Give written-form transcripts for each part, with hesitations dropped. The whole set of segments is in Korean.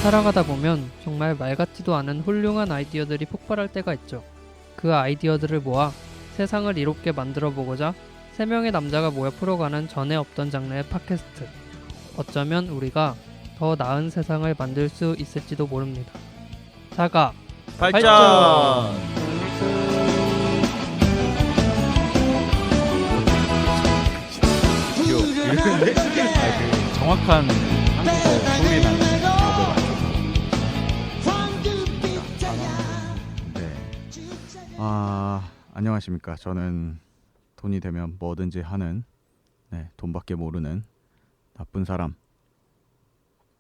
살아가다 보면 정말 말 같지도 않은 훌륭한 아이디어들이 폭발할 때가 있죠. 그 아이디어들을 모아 세상을 이롭게 만들어 보고자 3명의 남자가 모여 풀어가는 전에 없던 장르의 팟캐스트. 어쩌면 우리가 더 나은 세상을 만들 수 있을지도 모릅니다. 자가 발전! 이렇게 정확한 한국어 소리 나는 네. 안녕하십니까. 저는 돈이 되면 뭐든지 하는 돈밖에 모르는 나쁜 사람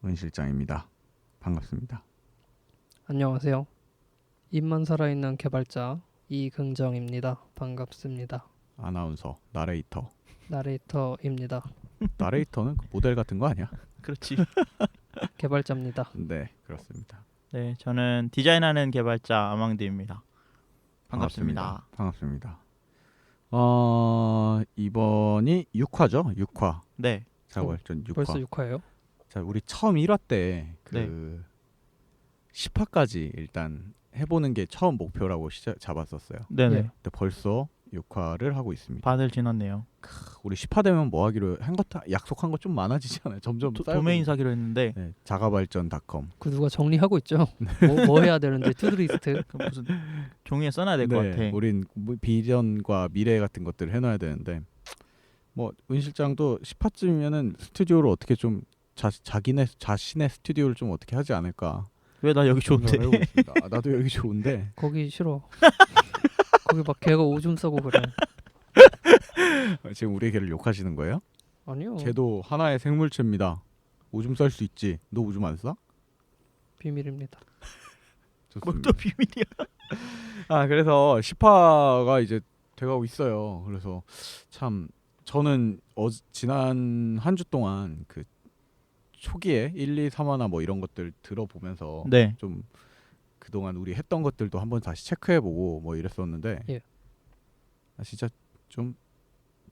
은 실장입니다. 반갑습니다. 안녕하세요. 입만 살아있는 개발자 이긍정입니다. 반갑습니다. 아나운서, 나레이터입니다. 나레이터는 그 모델 같은 거 아니야? 그렇지. 개발자입니다. 네, 그렇습니다. 네, 저는 디자인하는 개발자 아망드입니다. 반갑습니다. 반갑습니다. 이번이 6화죠? 6화. 네. 4월 전 6화. 벌써 6화예요? 자, 우리 처음 1화 때 10화까지 일단 해보는 게 처음 목표라고 잡았었어요. 네네. 예. 근데 벌써 6화를 하고 있습니다. 반을 지났네요. 우리 10화 되면 뭐 하기로 한 것 약속한 거 좀 많아지잖아요. 점점 도메인 사기로 했는데 네, 자가발전.com. 그 누가 정리하고 있죠? 뭐 해야 되는데 투두리스트. 무슨 종이에 써놔야 될 것 같아. 우린 비전과 미래 같은 것들을 해놔야 되는데 뭐 은 실장도 10화쯤이면은 스튜디오를 어떻게 좀 자신의 스튜디오를 좀 어떻게 하지 않을까. 왜 나 여기 좋은데? 생각을 해보고 있습니다. 나도 여기 좋은데. 거기 싫어. 거기 막 걔가 오줌 싸고 그래. 지금 우리 걔를 욕하시는 거예요? 아니요. 걔도 하나의 생물체입니다. 오줌 쌀 수 있지. 너 오줌 안 싸? 비밀입니다. 뭘 또 비밀이야? 그래서 10화가 이제 돼가고 있어요. 그래서 참 저는 지난 한 주 동안 그 초기에 1, 2, 3화나 뭐 이런 것들 들어보면서 네. 좀 그동안 우리 했던 것들도 한번 다시 체크해보고 뭐 이랬었는데 예. 진짜 좀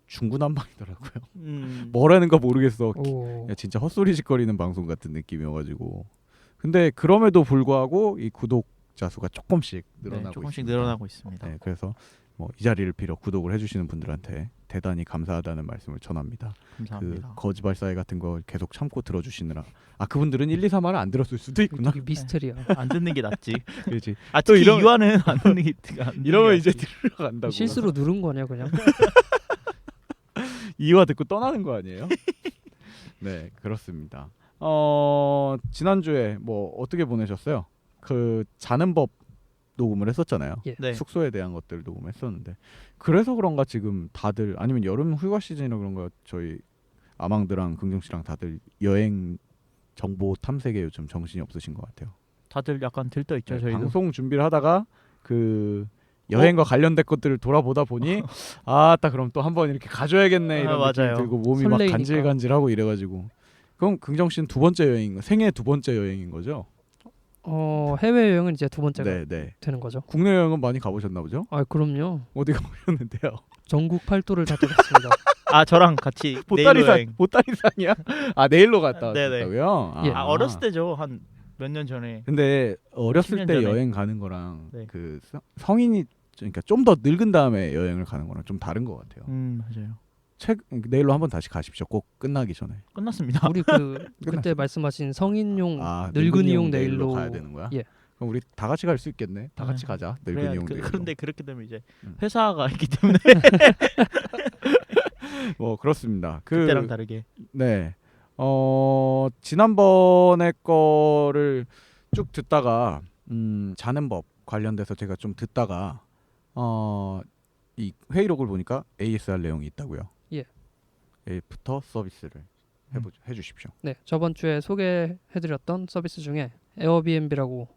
중구난방이더라고요. 뭐 뭐라는 거 모르겠어. 오. 진짜 헛소리짓거리는 방송 같은 느낌이어가지고. 근데 그럼에도 불구하고 이 구독자 수가 조금씩 늘어나고 조금씩 있습니다. 늘어나고 있습니다. 네, 그래서 뭐 이 자리를 빌어 구독을 해주시는 분들한테 대단히 감사하다는 말씀을 전합니다. 감사합니다. 그 거지발사회 같은 거 계속 참고 들어주시느라 그분들은 1, 2, 3화를 안 들었을 수도 있구나. 되게 미스터리야. 안 듣는 게 낫지. 그렇지. 또 특히 이화는 안 듣는 게 이러면 이제 들어간다고. 실수로 누른 거 아니야 그냥? 2화 듣고 떠나는 거 아니에요? 네, 그렇습니다. 지난주에 뭐 어떻게 보내셨어요? 그 자는 법 녹음을 했었잖아요. 예. 네. 숙소에 대한 것들 녹음했었는데 그래서 그런가 지금 다들 아니면 여름 휴가 시즌이라 그런가 저희 아망드랑 긍정 씨랑 다들 여행 정보 탐색에 요즘 정신이 없으신 것 같아요. 다들 약간 들떠 있죠. 저희도. 방송 준비를 하다가 그 여행과 관련된 것들을 돌아보다 보니 딱 그럼 또 한번 이렇게 가져야겠네 이런 느낌이 맞아요. 들고 몸이 설레이니까. 막 간질간질하고 이래가지고. 그럼 긍정 씨는 생애 두 번째 여행인 거죠? 해외 여행은 이제 두 번째가 네. 되는 거죠. 국내 여행은 많이 가보셨나 보죠? 그럼요. 어디 가보셨는데요? 전국 팔도를 다 돌았습니다. 저랑 같이 내일로 여행. 보따리산이야? 내일로 갔다 네네. 왔다고요? 예. 어렸을 때죠. 한 몇 년 전에. 근데 어렸을 10년 때 전에. 여행 가는 거랑 네. 그 성인이 그러니까 좀 더 늙은 다음에 여행을 가는 거랑 좀 다른 것 같아요. 맞아요. 내일로 한번 다시 가십시오. 꼭 끝나기 전에. 끝났습니다. 우리 그때 말씀하신 성인용 늙은이용 늙은이용 내일로 가야 되는 거야? 예. 그럼 우리 다 같이 갈 수 있겠네. 다 같이 가자. 늙은이용 내일로. 그런데 그렇게 되면 이제 회사가 있기 때문에 뭐 그렇습니다. 그때랑 다르게. 네. 지난번에 거를 쭉 듣다가 자는 법 관련돼서 제가 좀 듣다가 이 회의록을 보니까 ASR 내용이 있다고요. 예. 애프터 서비스를 해주십시오. 네, 저번 주에 소개해드렸던 서비스 중에 에어비앤비라고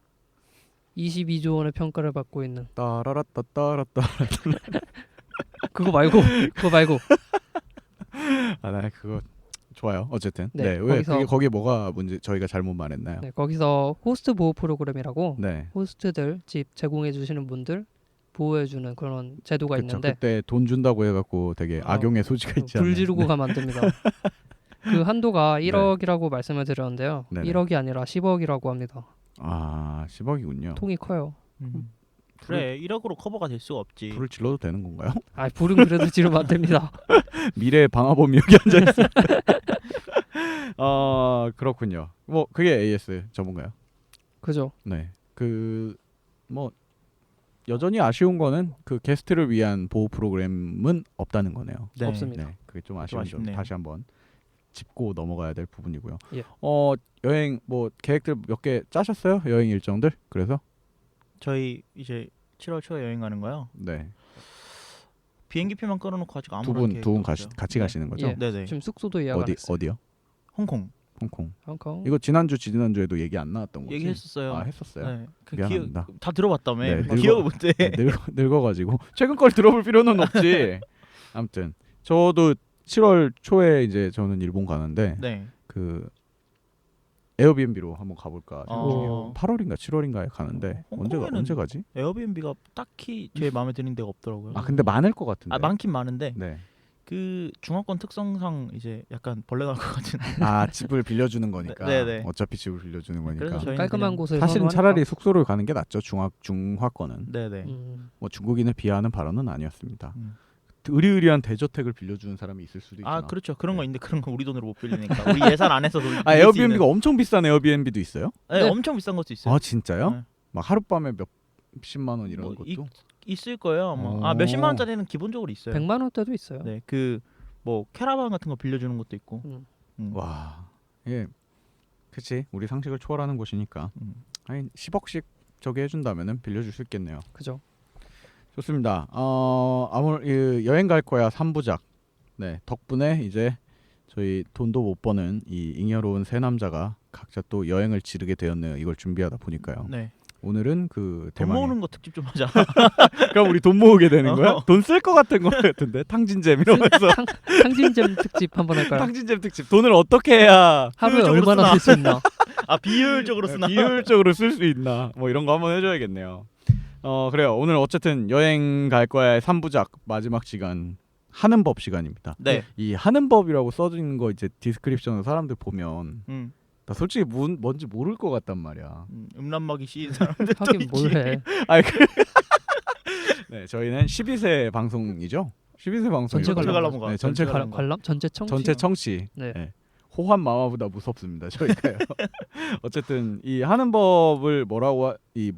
22조 원의 평가를 받고 있는 따라라따따라따. 그거 말고 나 그거 좋아요. 어쨌든 네, 왜 거기서- 거기에 뭐가 문제 저희가 잘못 말했나요? 네, 거기서 호스트 보호 프로그램이라고 네. 호스트들 집 제공해 주시는 분들 보호해주는 그런 제도가 그쵸. 있는데 그때 돈 준다고 해갖고 되게 악용의 소지가 있지 않나요? 불 지르고 가면 안 됩니다. 그 한도가 1억이라고 말씀을 드렸는데요. 네네. 1억이 아니라 10억이라고 합니다. 아 10억이군요. 통이 커요. 그래 1억으로 커버가 될 수가 없지. 불을 질러도 되는 건가요? 아 불은 그래도 지르면 안 됩니다. 미래의 방화범이 여기 앉아 있어. 그렇군요. 뭐 그게 AS 전문가요? 그죠? 네. 그 뭐 여전히 아쉬운 거는 그 게스트를 위한 보호 프로그램은 없다는 거네요. 네. 없습니다. 네. 그게 좀 아쉬운 점. 아쉽네요. 다시 한번 짚고 넘어가야 될 부분이고요. 예. 여행 뭐 계획들 몇 개 짜셨어요? 여행 일정들? 그래서 저희 이제 7월 초에 여행 가는 거요. 네. 비행기표만 끊어놓고 아직 아무런 두 분 계획도 없어요. 같이 네. 가시는 거죠? 예. 네네. 지금 숙소도 예약 안 했어요. 어디요? 홍콩 홍콩. 홍콩. 이거 지난주에도 얘기 안 나왔던 거지? 얘기했었어요. 아 했었어요. 네. 그 미안합니다. 다 들어봤다며. 네, 기억 못해. 네, 늙어가지고 최근 걸 들어볼 필요는 없지. 아무튼 저도 7월 초에 이제 저는 일본 가는데 네. 그 에어비앤비로 한번 가볼까 생각 중이에요. 어. 8월인가 7월인가에 가는데 홍콩에는 언제 가지? 에어비앤비가 딱히 제 마음에 드는 데가 없더라고요. 아 근데 많을 것 같은데. 아 많긴 많은데 네. 그 중화권 특성상 이제 약간 벌레 나올 것 같은. 아 집을 빌려주는 거니까. 네네. 어차피 집을 빌려주는 거니까. 그래서 저희는 깔끔한 그냥- 곳을 사실은 선호하니까. 차라리 숙소를 가는 게 낫죠. 중화권은 네네. 뭐 중국인을 비하하는 발언은 아니었습니다. 음. 의리의리한 대저택을 빌려주는 사람이 있을 수도 있잖아. 아 그렇죠. 그런 거 네. 있는데 그런 거 우리 돈으로 못 빌리니까 우리 예산 안에서 아 에어비앤비가 엄청 비싼 에어비앤비도 있어요? 네, 네. 엄청 비싼 것도 있어요. 아 진짜요? 네. 막 하룻밤에 몇십만 원 이런 뭐 것도? 있을 거예요. 뭐. 아 오. 몇십만 원짜리는 기본적으로 있어요. 100만 원대도 있어요. 네, 그 뭐 캐러반 같은 거 빌려주는 것도 있고. 음. 와, 예, 그치. 우리 상식을 초월하는 곳이니까. 음. 아니 10억씩 저기 해준다면은 빌려줄 수 있겠네요. 그죠? 좋습니다. 여행 갈 거야 3부작. 네, 덕분에 이제 저희 돈도 못 버는 이 잉여로운 세 남자가 각자 또 여행을 지르게 되었네요. 이걸 준비하다 보니까요. 네. 오늘은 그 돈 대망의 모으는 거 특집 좀 하자. 그럼 우리 돈 모으게 되는 거야? 어. 돈 쓸 것 같은 거 같은데 탕진잼 이러면서 탕진잼 특집 한번 할까요? 탕진잼 특집. 돈을 어떻게 해야 하루에 효율적으로 얼마나 쓸 수 있나? 아 비효율적으로 쓰나? 비효율적으로 쓸 수 있나? 뭐 이런 거 한번 해줘야겠네요. 그래요. 오늘 어쨌든 여행 갈 거야 3부작 마지막 시간 하는 법 시간입니다. 네. 이 하는 법이라고 써진 거 이제 디스크립션을 사람들 보면 나 솔직히 뭔지 모를 것 같단 말이야. 음란막이 씌인 사람들 또 하긴 있지. 뭘 해? 아니, 네, 저희는 12세 방송이죠. 12세 방송. 전체 관람가. 네, 전체 관람. 관람? 전체 청취? 전체 청취. 네. 네. 호환 마마보다 무섭습니다. 저희가요. 어쨌든 이 하는 법을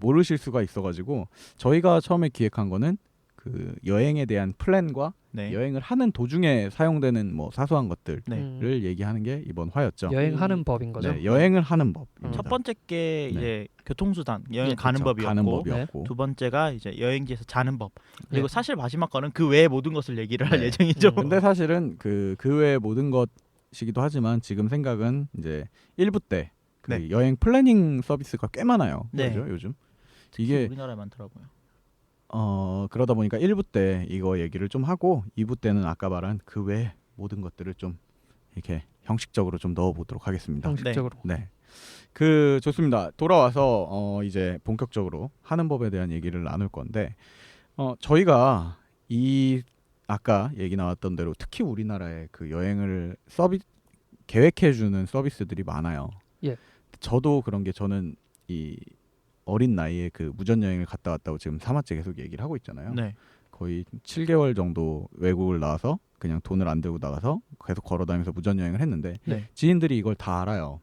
모르실 수가 있어가지고 저희가 처음에 기획한 거는 그 여행에 대한 플랜과 네. 여행을 하는 도중에 사용되는 뭐 사소한 것들을 네. 얘기하는 게 이번 화였죠. 여행하는 법인 거죠? 네, 여행을 하는 법. 첫 번째 게 이제 교통수단 여행 예, 가는 그렇죠. 법이었고 가는 법이었고. 두 번째가 이제 여행지에서 자는 법 그리고 예. 사실 마지막 거는 그 외의 모든 것을 얘기를 할 네. 예정이죠. 근데 사실은 그 외의 모든 것이기도 하지만 지금 생각은 이제 1부 때 그 네. 여행 플래닝 서비스가 꽤 많아요. 네. 그죠? 요즘. 특히 이게 우리나라에 많더라고요. 그러다 보니까 1부 때 이거 얘기를 좀 하고 2부 때는 아까 말한 그 외의 모든 것들을 좀 이렇게 형식적으로 좀 넣어보도록 하겠습니다. 형식적으로. 네. 좋습니다. 돌아와서 이제 본격적으로 하는 법에 대한 얘기를 나눌 건데 저희가 이 아까 얘기 나왔던 대로 특히 우리나라에 그 여행을 계획해주는 서비스들이 많아요. 예. 저도 그런 게 저는 이 어린 나이에 그 무전 여행을 갔다 왔다고 지금 3화째 계속 얘기를 하고 있잖아요. 네. 거의 7개월 정도 외국을 나와서 그냥 돈을 안 들고 나가서 계속 걸어다니면서 무전 여행을 했는데 네. 지인들이 이걸 다 알아요.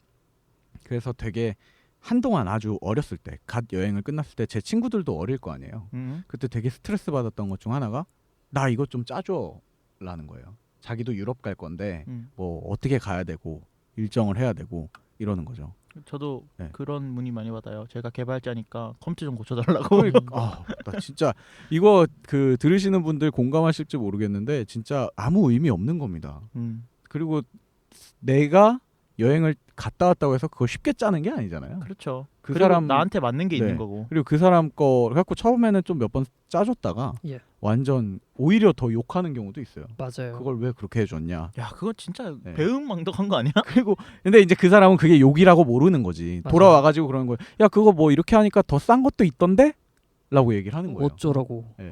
그래서 되게 한동안 아주 어렸을 때 갓 여행을 끝났을 때 제 친구들도 어릴 거 아니에요. 그때 되게 스트레스 받았던 것 중 하나가 나 이것 좀 짜줘 라는 거예요. 자기도 유럽 갈 건데 뭐 어떻게 가야 되고 일정을 해야 되고 이러는 거죠. 저도 네. 그런 문의 많이 받아요. 제가 개발자니까 컴퓨터 좀 고쳐달라고. 나 진짜 이거 그 들으시는 분들 공감하실지 모르겠는데 진짜 아무 의미 없는 겁니다. 그리고 내가 여행을 갔다 왔다고 해서 그거 쉽게 짜는 게 아니잖아요. 그렇죠. 그 그리고 사람 나한테 맞는 게 네. 있는 거고. 그리고 그 사람 거 갖고 처음에는 좀 몇 번 짜줬다가 예. 완전 오히려 더 욕하는 경우도 있어요. 맞아요. 그걸 왜 그렇게 해줬냐. 야 그거 진짜 네. 배은망덕한 거 아니야? 그리고 근데 이제 그 사람은 그게 욕이라고 모르는 거지. 맞아요. 돌아와가지고 그러는 거예요. 야 그거 뭐 이렇게 하니까 더 싼 것도 있던데? 라고 얘기를 하는 거예요. 어쩌라고. 네.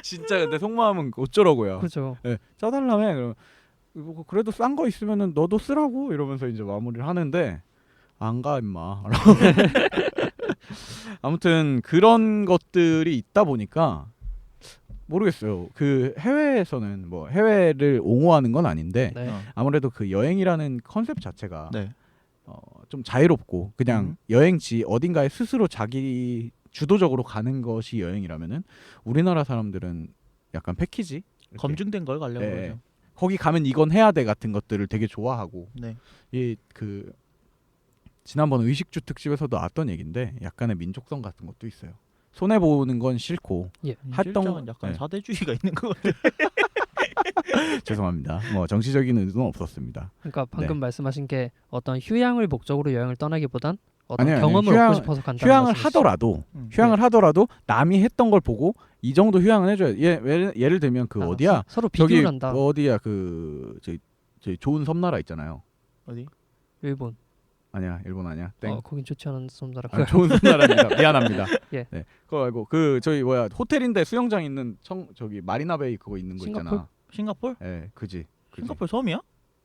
진짜 근데 속마음은 어쩌라고요. 그죠. 네, 짜달라며. 그럼 뭐 그래도 싼 거 있으면은 너도 쓰라고 이러면서 이제 마무리를 하는데 안 가 임마. 아무튼 그런 것들이 있다 보니까 모르겠어요. 그 해외에서는 뭐 해외를 옹호하는 건 아닌데 네. 아무래도 그 여행이라는 컨셉 자체가 네. 좀 자유롭고 그냥 여행지 어딘가에 스스로 자기 주도적으로 가는 것이 여행이라면은 우리나라 사람들은 약간 패키지 이렇게, 검증된 걸 가려고 네. 그러죠. 거기 가면 이건 해야 돼 같은 것들을 되게 좋아하고 네. 이 그 지난번 의식주 특집에서도 나왔던 얘기인데 약간의 민족성 같은 것도 있어요. 손해 보는 건 싫고 실장은 활동- 약간 네. 사대주의가 있는 것 같아요. 죄송합니다. 뭐 정치적인 의도는 없었습니다. 그러니까 방금 네. 말씀하신 게 어떤 휴양을 목적으로 여행을 떠나기보단 어떤 아니요, 경험을 휴양- 얻고 싶어서 간다는 휴양을 말씀이시죠? 하더라도 네. 휴양을 하더라도 남이 했던 걸 보고 이 정도 휴양은 해줘야 예를 들면 그 아, 어디야 서로 저기 비교를 한다. 어디야 그 저기 좋은 섬나라 있잖아요. 어디? 일본. 아니야 일본 아니야 땡. 거긴 좋지 않은 섬나라. 아, 좋은 섬나라입니다. 미안합니다. 예. 네. 그거 알고 그 저기 뭐야 호텔인데 수영장 있는 저기 마리나베이 그거 있는 거 싱가포르? 있잖아. 싱가폴? 예, 그지. 싱가폴 섬이야?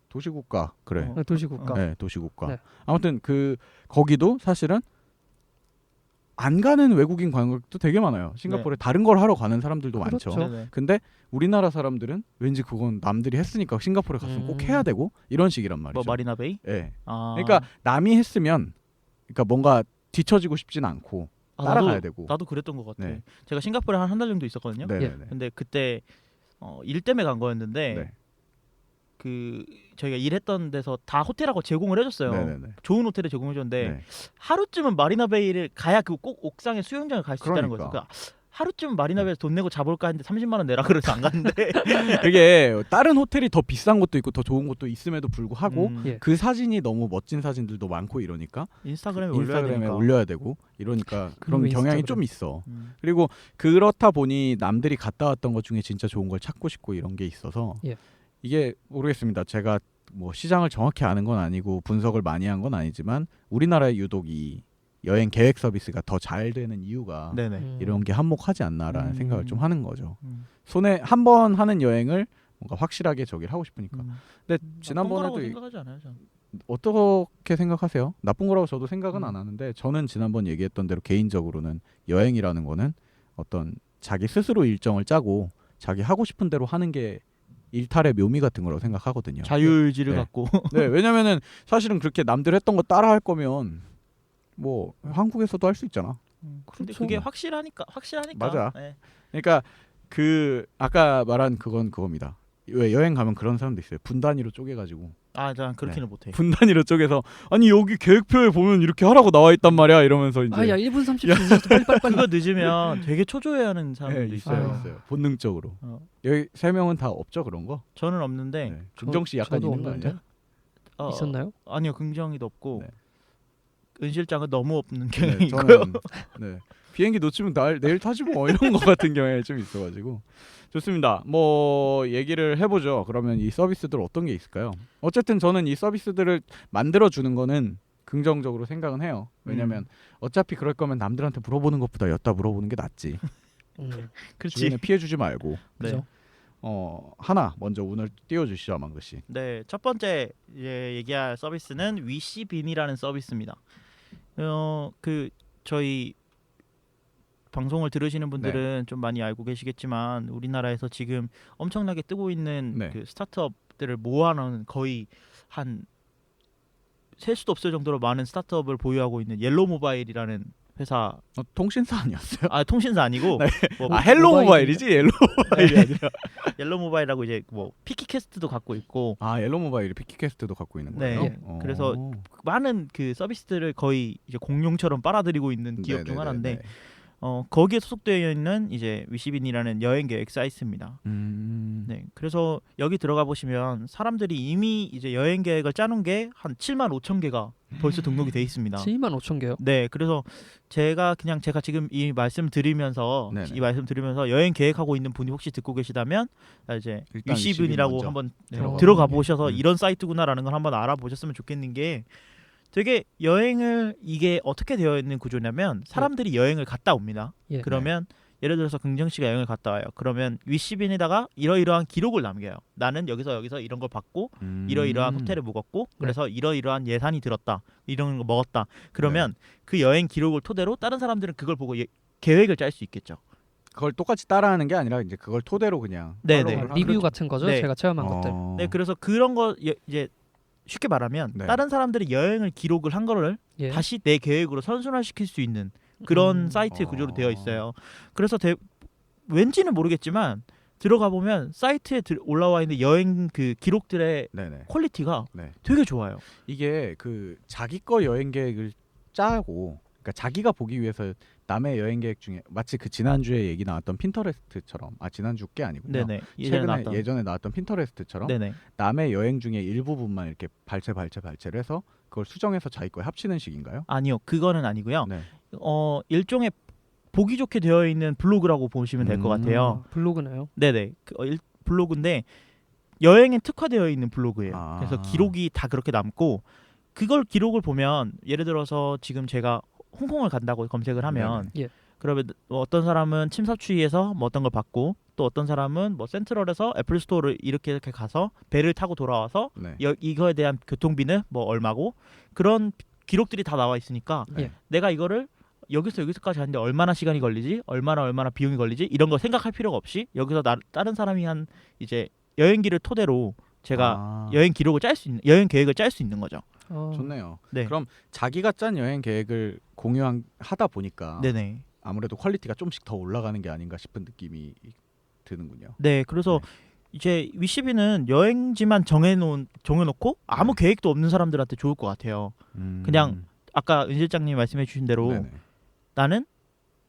도시국가 그래. 도시국가. 네, 도시국가. 네. 아무튼 그 거기도 사실은 안 가는 외국인 관광객도 되게 많아요. 싱가포르에 다른 걸 하러 가는 사람들도 많죠. 그렇죠. 네네. 근데 우리나라 사람들은 왠지 그건 남들이 했으니까 싱가포르에 갔으면 꼭 해야 되고 이런 식이란 말이죠. 뭐 마리나베이? 예. 아. 그러니까 남이 했으면 그러니까 뭔가 뒤처지고 싶진 않고 따라가야 되고. 나도 그랬던 것 같아. 네. 제가 싱가포르에 한 달 정도 있었거든요. 네네네. 근데 그때 일 때문에 간 거였는데 네. 그 저희가 일했던 데서 다 호텔하고 제공을 해줬어요. 네네네. 좋은 호텔에 제공해줬는데 네. 하루쯤은 마리나베이를 가야 그 꼭 옥상에 수영장을 갈 수 있다는 거죠. 그러니까. 그러니까 하루쯤 마리나베이에서 돈 내고 자볼까 했는데 30만 원 내라 그래서 안 갔는데 그게 다른 호텔이 더 비싼 것도 있고 더 좋은 것도 있음에도 불구하고 예. 그 사진이 너무 멋진 사진들도 많고 이러니까 인스타그램에 올려야 인스타그램에 되니까. 올려야 되고 이러니까 그런 그리고 경향이 인스타그램. 좀 있어. 음. 그리고 그렇다 보니 남들이 갔다 왔던 것 중에 진짜 좋은 걸 찾고 싶고 이런 게 있어서 예. 이게 모르겠습니다. 제가 뭐 시장을 정확히 아는 건 아니고 분석을 많이 한 건 아니지만 우리나라의 유독 이 여행 계획 서비스가 더 잘 되는 이유가 네네. 이런 게 한몫하지 않나라는 음. 생각을 좀 하는 거죠. 음. 손에 한 번 하는 여행을 뭔가 확실하게 저기를 하고 싶으니까. 음. 근데 나쁜 지난번에도 거라고 생각하지 않아요, 저는. 어떻게 생각하세요? 나쁜 거라고 저도 생각은 음. 안 하는데 저는 지난번 얘기했던 대로 개인적으로는 여행이라는 거는 어떤 자기 스스로 일정을 짜고 자기 하고 싶은 대로 하는 게 일탈의 묘미 같은 거라고 생각하거든요. 자유의지를 네. 갖고 네, 왜냐면은 사실은 그렇게 남들 했던 거 따라 할 거면 뭐 한국에서도 할 수 있잖아. 근데 그렇죠. 그게 확실하니까 맞아. 네. 그러니까 그 아까 말한 그건 그겁니다. 왜 여행 가면 그런 사람도 있어요. 분 단위로 쪼개가지고 난 그렇게는 못해. 분 단위로 쪼개서 아니 여기 계획표에 보면 이렇게 하라고 나와 있단 말이야 이러면서 이제 아야 1분 30초 늦었어. 빨리. 그거 늦으면 되게 초조해하는 사람들도 예, 있어요. 있어요. 본능적으로. 어. 여기 세 명은 다 없죠 그런 거. 저는 없는데 네. 긍정 씨 약간 저도 있는 거 없는데. 아니야? 있었나요? 아니요, 긍정이도 없고 네. 은 실장은 너무 없는 네, 경향이 있고요. 저는 네. 비행기 놓치면 내일 타지 뭐 이런 거 같은 경향이 좀 있어가지고 좋습니다. 뭐 얘기를 해보죠. 그러면 이 서비스들 어떤 게 있을까요? 어쨌든 저는 이 서비스들을 만들어 주는 거는 긍정적으로 생각은 해요. 왜냐면 어차피 그럴 거면 남들한테 물어보는 것보다 여따 물어보는 게 낫지. 그렇지. 주변에 피해 주지 말고. 네. 그죠. 하나 먼저 운을 띄워주시죠, 망그 씨. 네, 첫 번째 얘기할 서비스는 위시빈이라는 서비스입니다. 그 저희 방송을 들으시는 분들은 좀 많이 알고 계시겠지만 우리나라에서 지금 엄청나게 뜨고 있는 네. 그 스타트업들을 모아놓은 거의 한 셀 수도 없을 정도로 많은 스타트업을 보유하고 있는 옐로우 모바일이라는 회사. 통신사 아니었어요? 통신사 아니고 네. 뭐 헬로 모바일이지 옐로 모바일이 아니라. 옐로우 모바일하고 이제 뭐 피키캐스트도 갖고 있고 옐로 모바일이 피키캐스트도 갖고 있는 네. 거예요? 예. 그래서 많은 그 서비스들을 거의 이제 공룡처럼 빨아들이고 있는 기업 중 하나인데 거기에 소속되어 있는 이제 위시빈이라는 여행 계획 사이트입니다. 네, 그래서 여기 들어가 보시면 사람들이 이미 이제 여행 계획을 짜놓은 게 한 7만 5천 개가 벌써 등록이 돼 있습니다. 7만 5천 개요? 네, 그래서 제가 지금 이 말씀 드리면서 네네. 여행 계획하고 있는 분이 혹시 듣고 계시다면 이제 일단 위시빈이라고 위시빈 한번 들어가 보셔서 이런 사이트구나라는 걸 한번 알아보셨으면 좋겠는 게 되게 여행을 이게 어떻게 되어 있는 구조냐면 사람들이 여행을 갔다 옵니다. 예. 그러면 예를 들어서 긍정 씨가 여행을 갔다 와요. 그러면 위시빈에다가 이러이러한 기록을 남겨요. 나는 여기서 이런 걸 받고 이러이러한 호텔에 묵었고 그래서 이러이러한 예산이 들었다. 이런 거 먹었다. 그러면 그 여행 기록을 토대로 다른 사람들은 그걸 보고 계획을 짤 수 있겠죠. 그걸 똑같이 따라하는 게 아니라 이제 그걸 토대로 그냥 네네. 팔로우를 하는 리뷰 거죠. 같은 거죠. 네. 제가 체험한 것들. 네, 그래서 그런 거 이제 쉽게 말하면 네. 다른 사람들이 여행을 기록을 한 거를 예. 다시 내 계획으로 선순환시킬 수 있는 그런 사이트 구조로 되어 있어요. 그래서 왠지는 모르겠지만 들어가 보면 사이트에 올라와 있는 여행 그 기록들의 네네. 퀄리티가 네. 되게 좋아요. 이게 그 자기 거 여행 계획을 짜고 그러니까 자기가 보기 위해서 남의 여행 계획 중에 마치 그 지난주에 얘기 나왔던 핀터레스트처럼 지난주 게 아니군요. 네네. 예전에 나왔던 핀터레스트처럼 네네. 남의 여행 중에 일부분만 이렇게 발췌를 해서 그걸 수정해서 자기 거에 합치는 식인가요? 아니요, 그거는 아니고요. 네. 일종의 보기 좋게 되어 있는 블로그라고 보시면 될 것 같아요. 블로그네요. 네네. 블로그인데 여행에 특화되어 있는 블로그예요. 그래서 기록이 다 그렇게 남고 그걸 기록을 보면 예를 들어서 지금 제가 홍콩을 간다고 검색을 하면 예. 그러면 뭐 어떤 사람은 침사추이에서 뭐 어떤 걸 받고 또 어떤 사람은 뭐 센트럴에서 애플 스토어를 이렇게 가서 배를 타고 돌아와서 네. 이거에 대한 교통비는 뭐 얼마고 그런 기록들이 다 나와 있으니까 예. 내가 이거를 여기서까지 하는데 얼마나 시간이 걸리지 얼마나 비용이 걸리지 이런 거 생각할 필요가 없이 여기서 다른 사람이 한 이제 여행기를 토대로 제가 여행 기록을 짤 수 있는 여행 계획을 짤 수 있는 거죠. 좋네요. 네. 그럼 자기가 짠 여행 계획을 공유하다 보니까 네네. 아무래도 퀄리티가 좀씩 더 올라가는 게 아닌가 싶은 느낌이 드는군요. 네, 그래서 이제 위시비는 여행지만 정해놓고 아무 계획도 없는 사람들한테 좋을 것 같아요. 그냥 아까 은 실장님이 말씀해주신 대로 네네. 나는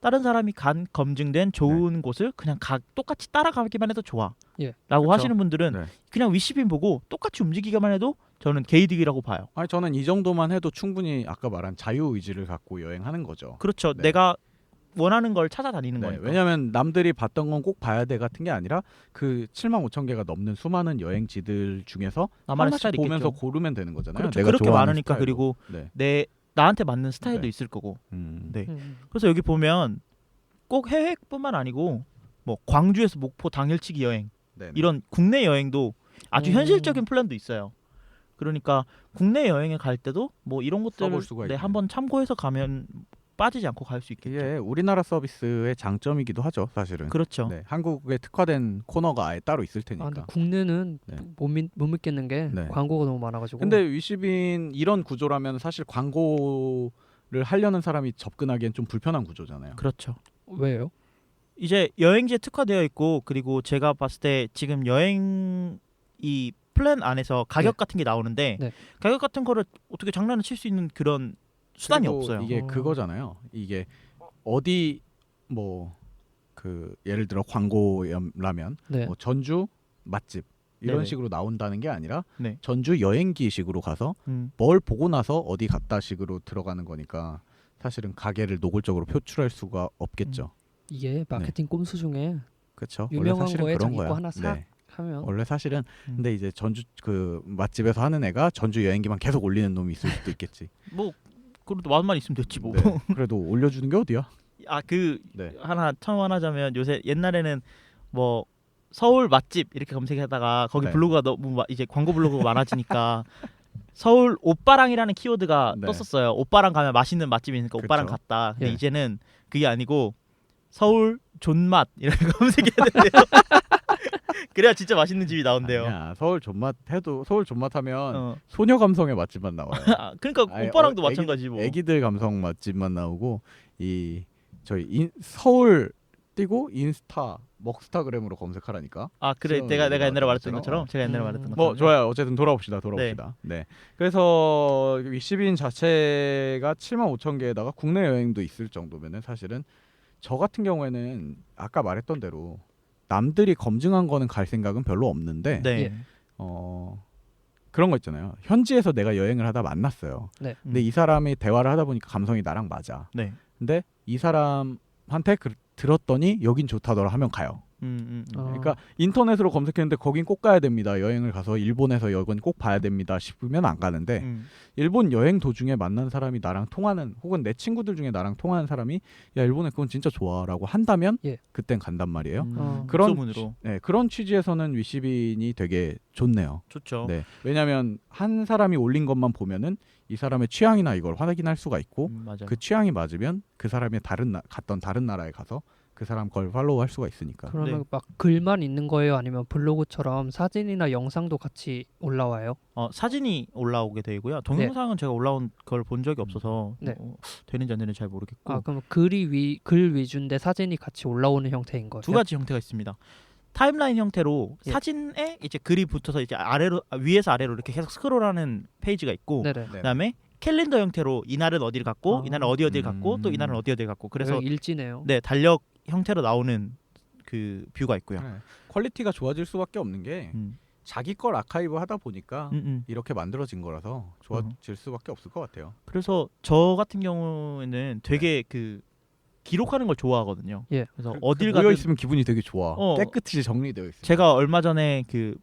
다른 사람이 간 검증된 좋은 곳을 그냥 똑같이 따라가기만 해도 좋아. 예. 라고 그쵸. 하시는 분들은 네. 그냥 위시빈 보고 똑같이 움직이기만 해도 저는 개이득이라고 봐요. 아니 저는 이 정도만 해도 충분히 아까 말한 자유 의지를 갖고 여행하는 거죠. 그렇죠. 네. 내가 원하는 걸 찾아다니는 네, 거니까. 왜냐하면 남들이 봤던 건 꼭 봐야 돼 같은 게 아니라 그 75,000개가 넘는 수많은 여행지들 중에서 나만의 하나씩 스타일이 보면서 있겠죠. 고르면 되는 거잖아요. 그렇죠. 내가 그렇게 좋아하는 많으니까 스타일로. 그리고 네. 나한테 맞는 스타일도 네. 있을 거고. 네. 음. 그래서 여기 보면 꼭 해외뿐만 아니고 뭐 광주에서 목포 당일치기 여행 네네. 이런 국내 여행도 아주 현실적인 플랜도 있어요. 그러니까 국내 여행에 갈 때도 뭐 이런 써볼 것들을 수가 있네요. 한번 참고해서 가면 빠지지 않고 갈 수 있겠죠. 이게 우리나라 서비스의 장점이기도 하죠, 사실은. 그렇죠. 네, 한국에 특화된 코너가 아예 따로 있을 아, 근데 테니까. 국내는 네. 못 믿겠는 게 네. 광고가 너무 많아가지고. 근데 위시빈 이런 구조라면 사실 광고를 하려는 사람이 접근하기엔 좀 불편한 구조잖아요. 그렇죠. 왜요? 이제 여행지에 특화되어 있고 그리고 제가 봤을 때 지금 여행 이 플랜 안에서 가격 네. 같은 게 나오는데 네. 가격 같은 거를 어떻게 장난을 칠 수 있는 그런 수단이 그리고 없어요. 이게 그거잖아요. 이게 어디 뭐 그 예를 들어 광고라면 네. 뭐 전주 맛집 이런 네네. 식으로 나온다는 게 아니라 네. 전주 여행기식으로 가서 뭘 보고 나서 어디 갔다 식으로 들어가는 거니까 사실은 가게를 노골적으로 표출할 수가 없겠죠. 이게 마케팅 꼼수 중에 그렇죠. 유명한 원래 사실은 거에 그런 자기 거야. 거 하나 사 네. 하면 원래 사실은 근데 이제 전주 그 맛집에서 하는 애가 전주 여행기만 계속 올리는 놈이 있을 수도 있겠지. 뭐 그래도 마음만 있으면 됐지 뭐. 네. 그래도 올려주는 게 어디야? 네. 하나 첨언하자면 요새 옛날에는 뭐 서울 맛집 이렇게 검색하다가 거기 네. 블로그가 너무 이제 광고 블로그가 많아지니까 서울 오빠랑이라는 키워드가 네. 떴었어요. 오빠랑 가면 맛있는 맛집이 있으니까 오빠랑 그쵸. 갔다. 근데 예. 이제는 그게 아니고 서울 존맛 이렇게 검색해야 된대요. 그래야 진짜 맛있는 집이 나온대요. 아니야. 서울 존맛 해도 서울 존맛 하면 어. 소녀 감성의 맛집만 나와요. 그러니까 아니, 오빠랑도 마찬가지 뭐. 애기들 감성 맛집만 나오고 이 저희 서울 띄고 인스타 먹스타그램으로 검색하라니까. 그래 수영 내가 옛날에 얘기가 말했던 나왔잖아. 것처럼 제가 옛날에 말했던 뭐 것처럼. 뭐 좋아요. 어쨌든 돌아봅시다. 네. 그래서 위시빈 자체가 75,000개에다가 국내 여행도 있을 정도면은 사실은 저 같은 경우에는 아까 말했던 대로 남들이 검증한 거는 갈 생각은 별로 없는데 네. 예. 그런 거 있잖아요. 현지에서 내가 여행을 하다 만났어요. 네. 근데 이 사람이 대화를 하다 보니까 감성이 나랑 맞아. 네. 근데 이 사람한테 들었더니 여긴 좋다더라 하면 가요. 그러니까 인터넷으로 검색했는데 거긴 꼭 가야 됩니다. 여행을 가서 일본에서 여건 꼭 봐야 됩니다 싶으면 안 가는데 일본 여행 도중에 만난 사람이 나랑 통하는 혹은 내 친구들 중에 나랑 통하는 사람이 야 일본에 그건 진짜 좋아라고 한다면 그땐 간단 말이에요. 그런 취지에서는 위시빈이 되게 좋네요. 좋죠. 네. 왜냐하면 한 사람이 올린 것만 보면은 이 사람의 취향이나 이걸 확인할 수가 있고 그 취향이 맞으면 그 사람이 갔던 다른 나라에 가서 그 사람 걸 팔로우할 수가 있으니까. 그러면 막 글만 있는 거예요? 아니면 블로그처럼 사진이나 영상도 같이 올라와요? 사진이 올라오게 되고요. 동영상은 제가 올라온 걸 본 적이 없어서 되는지 안 되는지 잘 모르겠고. 그럼 글 위주인데 사진이 같이 올라오는 형태인 거죠? 두 가지 형태가 있습니다. 타임라인 형태로 사진에 이제 글이 붙어서 이제 위에서 아래로 이렇게 계속 스크롤하는 페이지가 있고, 그다음에 캘린더 형태로 이날은 어디를 갔고, 이날은 어디를 갔고, 또 이날은 어디를 갔고. 그래서 일지네요. 네, 달력 형태로 나오는 그 뷰가 있고요. 퀄리티가 좋아질 수밖에 없는 게 자기 걸 아카이브 하다 보니까 이렇게 만들어진 거라서 좋아질 수밖에 없을 것 같아요. 그래서 저 같은 경우에는 되게 그 기록하는 걸 좋아하거든요. 그래서 어딜 가든 모여 있으면 기분이 되게 좋아. 깨끗이 정리되어 있어요. 제가 얼마 전에 그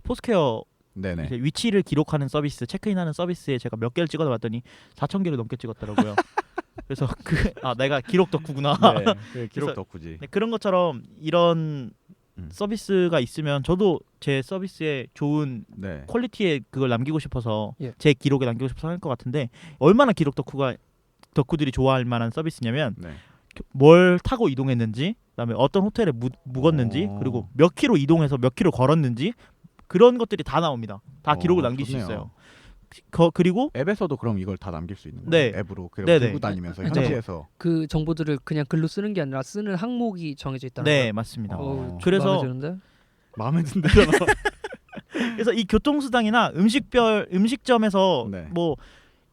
포스퀘어 네네. 위치를 기록하는 서비스, 체크인하는 서비스에 제가 몇 개를 찍어서 봤더니 4,000개를 넘게 찍었더라고요. 그래서 내가 기록 덕후구나. 네, 기록 덕후지. 네, 그런 것처럼 이런 서비스가 있으면 저도 제 서비스에 좋은 퀄리티의 그걸 남기고 싶어서 제 기록에 남기고 싶어서 할 것 같은데 얼마나 기록 덕후들이 좋아할 만한 서비스냐면 뭘 타고 이동했는지, 그다음에 어떤 호텔에 묵었는지, 그리고 몇 킬로 이동해서 몇 킬로 걸었는지 그런 것들이 다 나옵니다. 다 기록을 남길 좋네요. 수 있어요. 그리고 앱에서도 그럼 이걸 다 남길 수 있는 거예요. 앱으로 들고 다니면서 현지에서 그 정보들을 그냥 글로 쓰는 게 아니라 쓰는 항목이 정해져 있다는 거예요? 네, 맞습니다. 그래서 마음에 든다잖아. 그래서 이 교통수당이나 음식점에서 뭐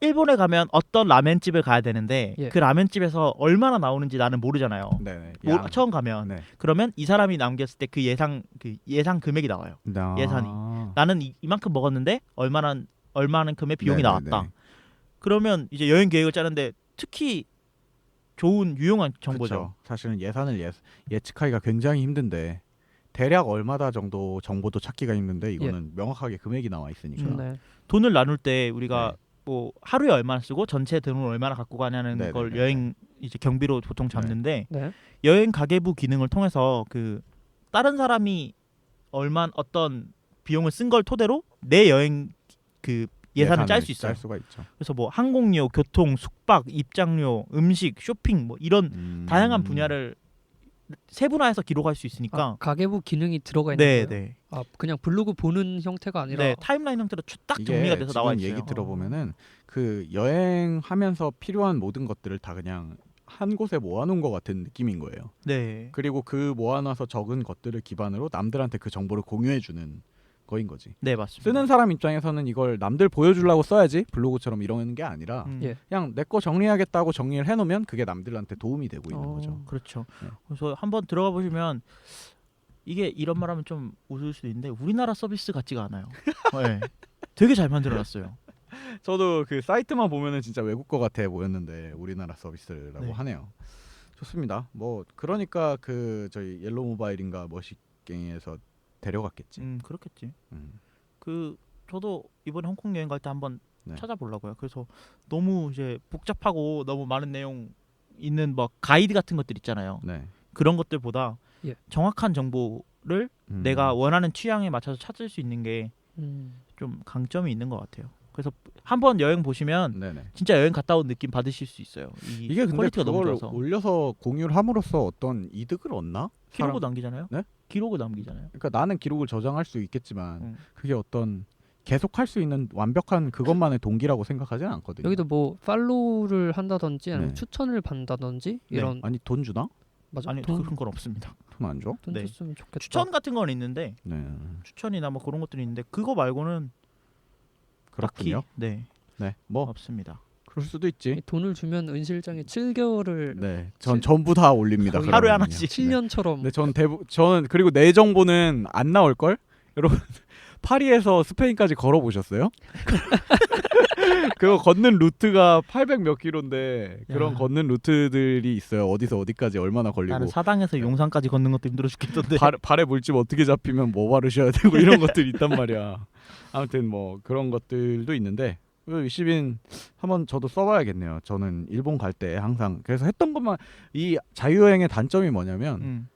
일본에 가면 어떤 라멘집을 가야 되는데 그 라멘집에서 얼마나 나오는지 나는 모르잖아요. 처음 가면 그러면 이 사람이 남겼을 때 그 예상 금액이 나와요. 예산이 나는 이만큼 먹었는데 얼마만큼의 비용이 나왔다. 그러면 이제 여행 계획을 짜는데 특히 좋은 유용한 정보죠. 그쵸. 사실은 예산을 예측하기가 굉장히 힘든데 대략 얼마다 정도 정보도 찾기가 힘든데 이거는 명확하게 금액이 나와 있으니까 돈을 나눌 때 우리가 뭐 하루에 얼마나 쓰고 전체 돈을 얼마나 갖고 가냐는 걸 여행 이제 경비로 보통 잡는데 여행 가계부 기능을 통해서 그 다른 사람이 어떤 비용을 쓴 걸 토대로 내 여행 그 예산을 짤 수 있어요. 짤 수가 있죠. 그래서 뭐 항공료, 교통, 숙박, 입장료, 음식, 쇼핑 뭐 이런 다양한 분야를 세분화해서 기록할 수 있으니까 가계부 기능이 들어가 있는 거예요? 네. 그냥 블로그 보는 형태가 아니라 타임라인 형태로 딱 정리가 돼서 나와 있어요. 얘기 들어보면은 그 여행하면서 필요한 모든 것들을 다 그냥 한 곳에 모아놓은 것 같은 느낌인 거예요. 그리고 그 모아놔서 적은 것들을 기반으로 남들한테 그 정보를 공유해주는 거인 거지. 네, 맞습니다. 쓰는 사람 입장에서는 이걸 남들 보여주려고 써야지 블로그처럼 이러는 게 아니라 그냥 내 거 정리하겠다고 정리를 해놓으면 그게 남들한테 도움이 되고 있는 거죠. 그렇죠. 그래서 한번 들어가 보시면 이게 이런 말하면 좀 웃을 수도 있는데 우리나라 서비스 같지가 않아요. 되게 잘 만들어놨어요. 저도 그 사이트만 보면은 진짜 외국 거 같아 보였는데 우리나라 서비스라고 하네요. 좋습니다. 뭐 그러니까 그 저희 옐로우 모바일인가 머시갱에서 데려갔겠지. 그렇겠지. 그 저도 이번에 홍콩 여행 갈 때 한번 찾아보려고요. 그래서 너무 이제 복잡하고 너무 많은 내용 있는 뭐 가이드 같은 것들 있잖아요. 그런 것들보다 정확한 정보를 내가 원하는 취향에 맞춰서 찾을 수 있는 게 좀 강점이 있는 것 같아요. 그래서 한번 여행 보시면 진짜 여행 갔다 온 느낌 받으실 수 있어요. 이게 근데 퀄리티가 너무 그걸 좋아서. 올려서 공유를 함으로써 어떤 이득을 얻나? 기록을 남기잖아요. 기록을 남기잖아요. 그러니까 나는 기록을 저장할 수 있겠지만 그게 어떤 계속할 수 있는 완벽한 그것만의 동기라고 생각하지는 않거든요. 여기도 뭐 팔로우를 한다든지 아니면 추천을 받는다든지 이런 아니 돈 주나? 맞아. 아니 그런 건 없습니다. 돈 안 줘? 돈 줬으면 좋겠다. 추천 같은 건 있는데 추천이나 뭐 그런 것들이 있는데 그거 말고는 그렇군요. 딱히, 뭐 없습니다. 그럴 수도 있지. 돈을 주면 은 실장이 7개월을 전 전부 다 올립니다. 하루에 하나씩. 7년처럼. 저는 그리고 내 정보는 안 나올 걸. 여러분 파리에서 스페인까지 걸어 보셨어요? 그거 걷는 루트가 800 몇 킬로인데 그런 야. 걷는 루트들이 있어요. 어디서 어디까지 얼마나 걸리고 나는 사당에서 용산까지 걷는 것도 힘들어 죽겠던데. 발에 물집 어떻게 잡히면 뭐 바르셔야 되고 이런 것들이 있단 말이야. 아무튼 뭐 그런 것들도 있는데 위시빈 한번 저도 써봐야겠네요. 저는 일본 갈 때 항상 그래서 했던 것만 이 자유여행의 단점이 뭐냐면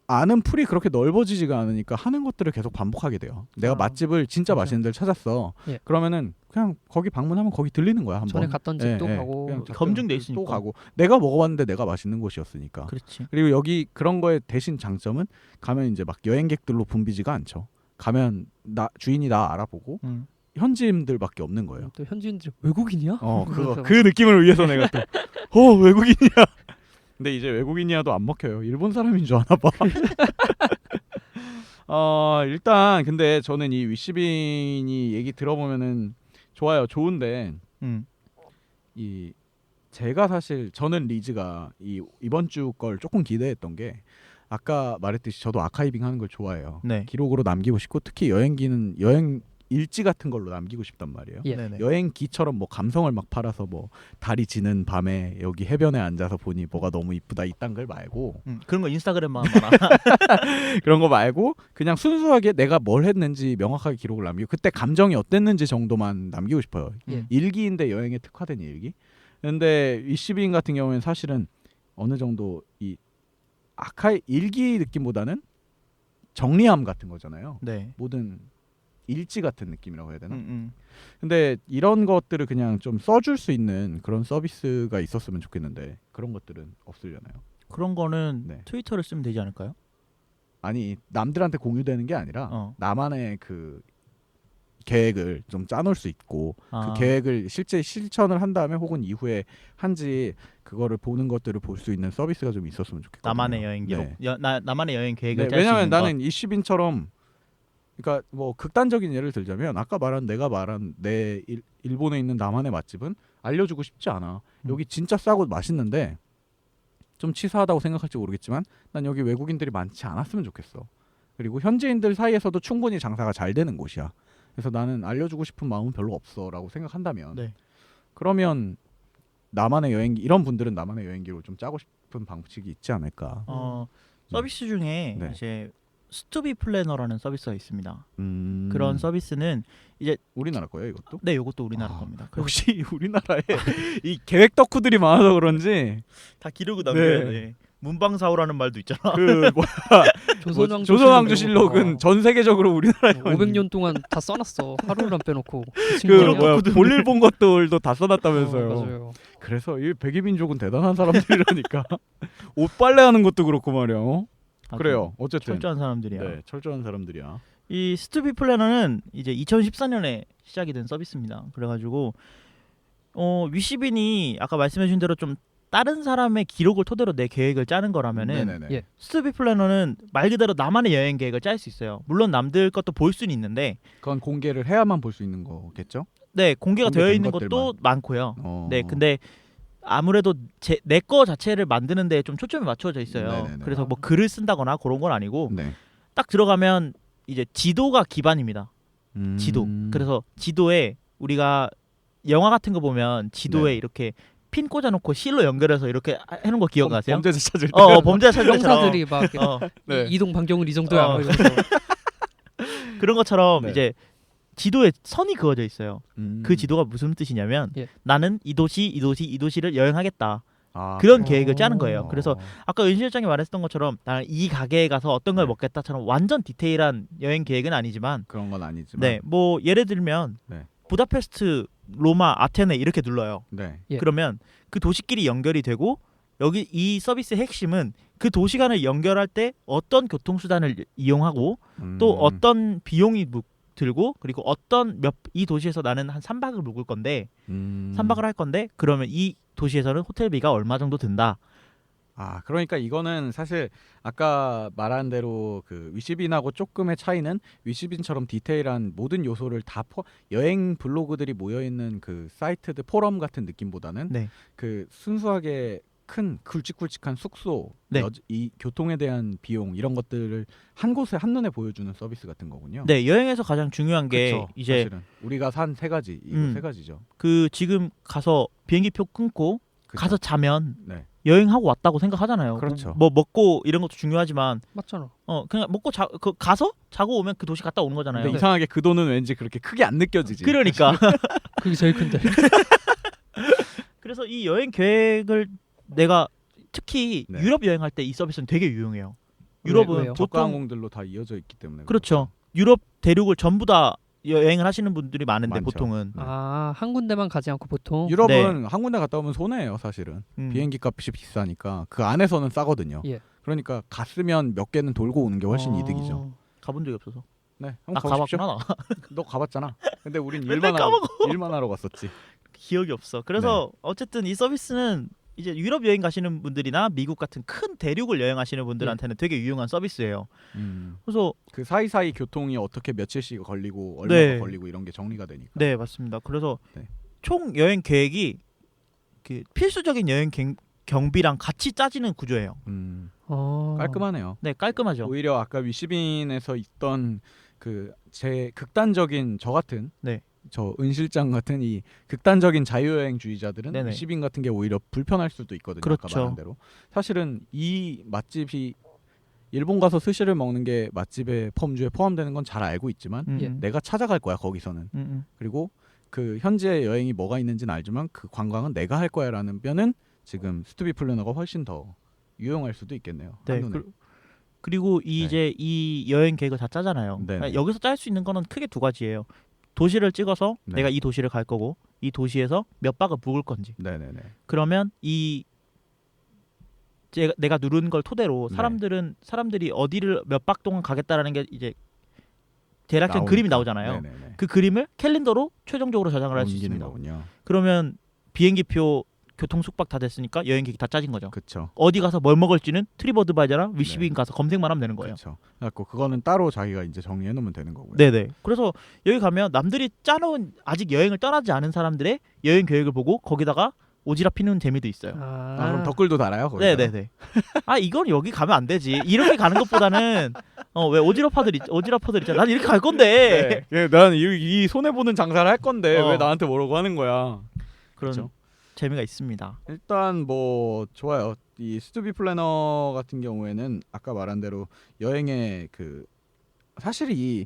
아는 풀이 그렇게 넓어지지가 않으니까 하는 것들을 계속 반복하게 돼요. 내가 아, 맛집을 진짜 맞아요. 맛있는 데를 찾았어. 예. 그러면은 그냥 거기 방문하면 거기 들리는 거야. 한번. 전에 갔던 집도 예, 예. 가고 그냥 검증돼 또 있으니까. 가고 내가 먹어봤는데 내가 맛있는 곳이었으니까. 그렇지. 그리고 여기 그런 거에 대신 장점은 가면 이제 막 여행객들로 붐비지가 않죠. 가면 주인이 나 알아보고 현지인들밖에 없는 거예요. 또 현지인들 외국인이야? 그러면서 그 느낌을 위해서 내가 또 외국인이야. 근데 이제 외국인이야도 안 먹혀요. 일본 사람인 줄 아나 봐. 일단 근데 저는 이 위시빈이 얘기 들어보면은 좋아요. 좋은데 이 제가 사실 저는 리즈가 이번 주 걸 조금 기대했던 게 아까 말했듯이 저도 아카이빙 하는 걸 좋아해요. 네. 기록으로 남기고 싶고 특히 여행기는 여행 일지 같은 걸로 남기고 싶단 말이에요. 예. 네네. 여행기처럼 뭐 감성을 막 팔아서 뭐 달이 지는 밤에 여기 해변에 앉아서 보니 뭐가 너무 이쁘다 이딴 걸 말고 그런 거 인스타그램만 많아. 그런 거 말고 그냥 순수하게 내가 뭘 했는지 명확하게 기록을 남기고 그때 감정이 어땠는지 정도만 남기고 싶어요. 예. 일기인데 여행에 특화된 일기. 근데 위시빈 같은 경우에는 사실은 어느 정도 이 일기 느낌보다는 정리함 같은 거잖아요. 네. 모든 일지 같은 느낌이라고 해야 되나? 근데 이런 것들을 그냥 좀 써줄 수 있는 그런 서비스가 있었으면 좋겠는데 그런 것들은 없으려나요? 그런 거는 네. 트위터를 쓰면 되지 않을까요? 아니 남들한테 공유되는 게 아니라 어. 나만의 그 계획을 좀 짜놓을 수 있고 아. 그 계획을 실제 실천을 한 다음에 혹은 이후에 한지 그거를 보는 것들을 볼 수 있는 서비스가 좀 있었으면 좋겠거든요. 나만의 여행 기록. 네. 나만의 여행 계획을 네, 짤 수 왜냐면 있는 거. 나는 이시빈처럼 그러니까 뭐 극단적인 예를 들자면 아까 내가 말한 내 일본에 있는 나만의 맛집은 알려주고 싶지 않아. 여기 진짜 싸고 맛있는데 좀 치사하다고 생각할지 모르겠지만 난 여기 외국인들이 많지 않았으면 좋겠어. 그리고 현지인들 사이에서도 충분히 장사가 잘 되는 곳이야. 그래서 나는 알려주고 싶은 마음은 별로 없어라고 생각한다면 네. 그러면 나만의 여행기 이런 분들은 나만의 여행기로 좀 짜고 싶은 방식이 있지 않을까. 서비스 중에 네. 이제 스투비 플래너라는 서비스가 있습니다. 그런 그런 서비스는 이제 우리나라 거예요 이것도? 네, 이것도 우리나라 겁니다. 그래서 역시 우리나라에 이 계획 덕후들이 많아서 그런지 다 기록을 남겨야 네. 돼. 문방사오라는 말도 있잖아. 그 뭐야 조선왕조실록은 전 세계적으로 우리나라에 500년 동안 다 써놨어. 하루를 안 빼놓고. 그 뭐야 볼일 본 것들도 다 써놨다면서요. 맞아요. 그래서 이 백이민족은 대단한 사람들이라니까. 옷 빨래하는 것도 그렇고 말이야. 그래요. 어쨌든 철저한 사람들이야. 네, 철저한 사람들이야. 이 스투비 플래너는 이제 2014년에 시작이 된 서비스입니다. 그래가지고 위시빈이 아까 말씀해준 대로 좀 다른 사람의 기록을 토대로 내 계획을 짜는 거라면은 네네네. 예. 스투비 플래너는 말 그대로 나만의 여행 계획을 짤 수 있어요. 물론 남들 것도 볼 수는 있는데 그건 공개를 해야만 볼 수 있는 거겠죠? 네, 공개가 되어 공개된 있는 것들만. 것도 많고요. 어. 네, 근데 아무래도 내 거 자체를 만드는 데 좀 초점이 맞춰져 있어요. 네네네. 그래서 뭐 글을 쓴다거나 그런 건 아니고 네. 딱 들어가면 이제 지도가 기반입니다. 지도. 음. 그래서 지도에 우리가 영화 같은 거 보면 지도에 네. 이렇게 핀 꽂아놓고 실로 연결해서 이렇게 해놓은 거 기억나세요? 범죄자 찾을 때. 범죄자 찾을 때처럼 형사들이 막 이렇게 네. 이동 반경을 이 정도야. 뭐 이러면서. 그런 것처럼 네. 이제 지도에 선이 그어져 있어요. 음. 그 지도가 무슨 뜻이냐면 예. 나는 이 도시를 여행하겠다. 아, 그런 그래요? 계획을 짜는 거예요. 그래서 어. 아까 은 실장이 말했던 것처럼 나는 이 가게에 가서 어떤 걸 네. 먹겠다처럼 완전 디테일한 여행 계획은 아니지만 그런 건 아니지만. 네, 뭐 예를 들면 네. 부다페스트, 로마, 아테네 이렇게 눌러요. 네. 예. 그러면 그 도시끼리 연결이 되고 여기 이 서비스의 핵심은 그 도시 간을 연결할 때 어떤 교통수단을 이용하고 또 어떤 비용이 들고 그리고 이 도시에서 나는 한 3박을 묵을 건데 3박을 할 건데 그러면 이 도시에서는 호텔비가 얼마 정도 든다. 아, 그러니까 이거는 사실 아까 말한 대로 그 위시빈하고 조금의 차이는 위시빈처럼 디테일한 모든 요소를 다 여행 블로그들이 모여 있는 그 사이트들 포럼 같은 느낌보다는 네. 그 순수하게 큰 굵직굵직한 숙소, 네. 이 교통에 대한 비용 이런 것들을 한 곳에 한눈에 보여주는 서비스 같은 거군요. 네, 여행에서 가장 중요한 게 그쵸, 이제 사실은 우리가 산 세 가지 이거 음. 세 가지죠. 그 지금 가서 비행기표 끊고 그쵸? 가서 자면 네, 여행하고 왔다고 생각하잖아요. 그렇죠. 뭐 먹고 이런 것도 중요하지만 맞잖아. 그냥 먹고 가서 자고 오면 그 도시 갔다 오는 거잖아요. 근데 이상하게 그 돈은 왠지 그렇게 크게 안 느껴지지. 그러니까 그게 제일 큰데. 그래서 이 여행 계획을 내가 특히 네. 유럽 여행할 때 이 서비스는 되게 유용해요. 왜요? 유럽은 왜요? 저가 보통 항공들로 다 이어져 있기 때문에 그렇죠. 유럽 대륙을 전부 다 여행을 하시는 분들이 많은데 많죠. 보통은 네. 아, 한 군데만 가지 않고 보통. 유럽은 한 군데 갔다 오면 손해예요, 사실은. 음. 비행기 값이 비싸니까 그 안에서는 싸거든요. 예. 그러니까 갔으면 몇 개는 돌고 오는 게 훨씬 이득이죠. 가본 적이 없어서. 네, 아 한번 가보십시오. 가봤구나. 나. 너 가봤잖아. 근데 우린 맨날 까먹어. 일만 하러 갔었지. 기억이 없어. 그래서 네. 어쨌든 이 서비스는 이제 유럽 여행 가시는 분들이나 미국 같은 큰 대륙을 여행하시는 분들한테는 되게 유용한 서비스예요. 그래서 그 사이사이 교통이 어떻게 며칠씩 걸리고 얼마가 네. 걸리고 이런 게 정리가 되니까. 네 맞습니다. 그래서 네. 총 여행 계획이 그 필수적인 여행 경비랑 같이 짜지는 구조예요. 깔끔하네요. 네 깔끔하죠. 오히려 아까 위시빈에서 있던 그 제 극단적인 저 같은 네. 저 은실장 같은 이 극단적인 자유여행주의자들은 네네. 위시빈 같은 게 오히려 불편할 수도 있거든요. 그렇죠. 아까 말한 대로. 사실은 이 맛집이 일본 가서 스시를 먹는 게 맛집의 펌주에 포함되는 건 잘 알고 있지만 음, 예. 내가 찾아갈 거야 거기서는. 그리고 그 현지의 여행이 뭐가 있는지는 알지만 그 관광은 내가 할 거야라는 뼈는 지금 스투비 플래너가 훨씬 더 유용할 수도 있겠네요. 네. 한눈에. 그리고 네. 이제 이 여행 계획을 다 짜잖아요. 네네. 그러니까 여기서 짤 수 있는 거는 크게 두 가지예요. 도시를 찍어서 네. 내가 이 도시를 갈 거고 이 도시에서 몇 박을 묵을 건지. 네네네. 그러면 내가 누른 걸 토대로 네. 사람들이 어디를 몇 박 동안 가겠다라는 게 이제 대략적인 나오니까. 그림이 나오잖아요. 네네네. 그 그림을 캘린더로 최종적으로 저장을 할 수 옮기는 있습니다. 거군요. 그러면 비행기표, 교통 숙박 다 됐으니까 여행 계획 다 짜진 거죠. 그렇죠. 어디 가서 뭘 먹을지는 트리버드바이저랑 위시빈 네. 가서 검색만 하면 되는 거예요. 그렇죠. 그래갖고 그거는 따로 자기가 이제 정리해 놓으면 되는 거고요. 네네. 그래서 여기 가면 남들이 짜놓은 아직 여행을 떠나지 않은 사람들의 여행 계획을 보고 거기다가 오지랖 피는 재미도 있어요. 아, 그럼 댓글도 달아요? 거기서? 네네네. 아 이건 여기 가면 안 되지. 이렇게 가는 것보다는 왜 오지랖퍼들 있잖아. 난 이렇게 갈 건데. 네. 난 이 손해 보는 장사를 할 건데 어. 왜 나한테 뭐라고 하는 거야? 그런 그렇죠. 재미가 있습니다. 일단 뭐 좋아요. 이 스투비 플래너 같은 경우에는 아까 말한 대로 여행의 그 사실 이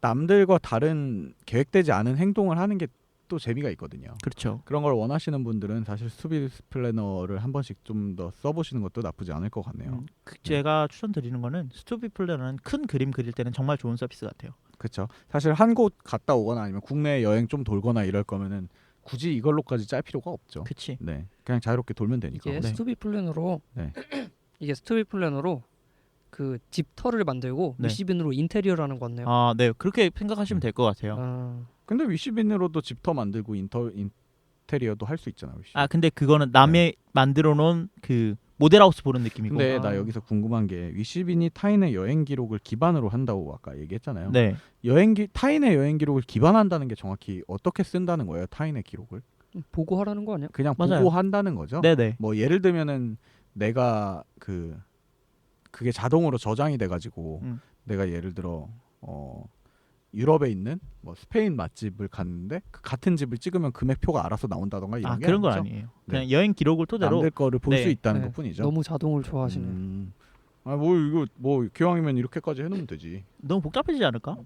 남들과 다른 계획되지 않은 행동을 하는 게 또 재미가 있거든요. 그렇죠. 그런 걸 원하시는 분들은 사실 스투비 플래너를 한 번씩 좀 더 써보시는 것도 나쁘지 않을 것 같네요. 제가 추천드리는 거는 스투비 플래너는 큰 그림 그릴 때는 정말 좋은 서비스 같아요. 그렇죠. 사실 한 곳 갔다 오거나 아니면 국내 여행 좀 돌거나 이럴 거면은 굳이 이걸로까지 짤 필요가 없죠. 그치. 네, 그냥 자유롭게 돌면 되니까. 이게 네. 스투비 플래너로 네. 이게 스투비 플래너로 그 집터를 만들고 네. 위시빈으로 인테리어라는 거 같네요. 아, 네. 그렇게 생각하시면 될 것 같아요. 아, 근데 위시빈으로도 집터 만들고 인테리어도 할 수 있잖아요. 위시빈. 아, 근데 그거는 남의 만들어 놓은 그 모델하우스 보는 느낌이고. 근데 아. 나 여기서 궁금한 게 위시빈이 타인의 여행 기록을 기반으로 한다고 아까 얘기했잖아요. 네. 타인의 여행 기록을 기반한다는 게 정확히 어떻게 쓴다는 거예요? 타인의 기록을 보고 하라는 거 아니야? 그냥 맞아요. 보고 한다는 거죠? 네네. 뭐 예를 들면은 내가 그게 자동으로 저장이 돼가지고 내가 예를 들어 유럽에 있는 뭐 스페인 맛집을 갔는데 그 같은 집을 찍으면 금액표가 알아서 나온다던가 이런 게 그런 건 아니죠? 아니에요. 네. 그냥 여행 기록을 토대로. 남들 거를 볼 수 네. 있다는 네. 것뿐이죠. 너무 자동을 좋아하시네. 뭐 이거 뭐 기왕이면 이렇게까지 해놓으면 되지. 너무 복잡해지지 않을까?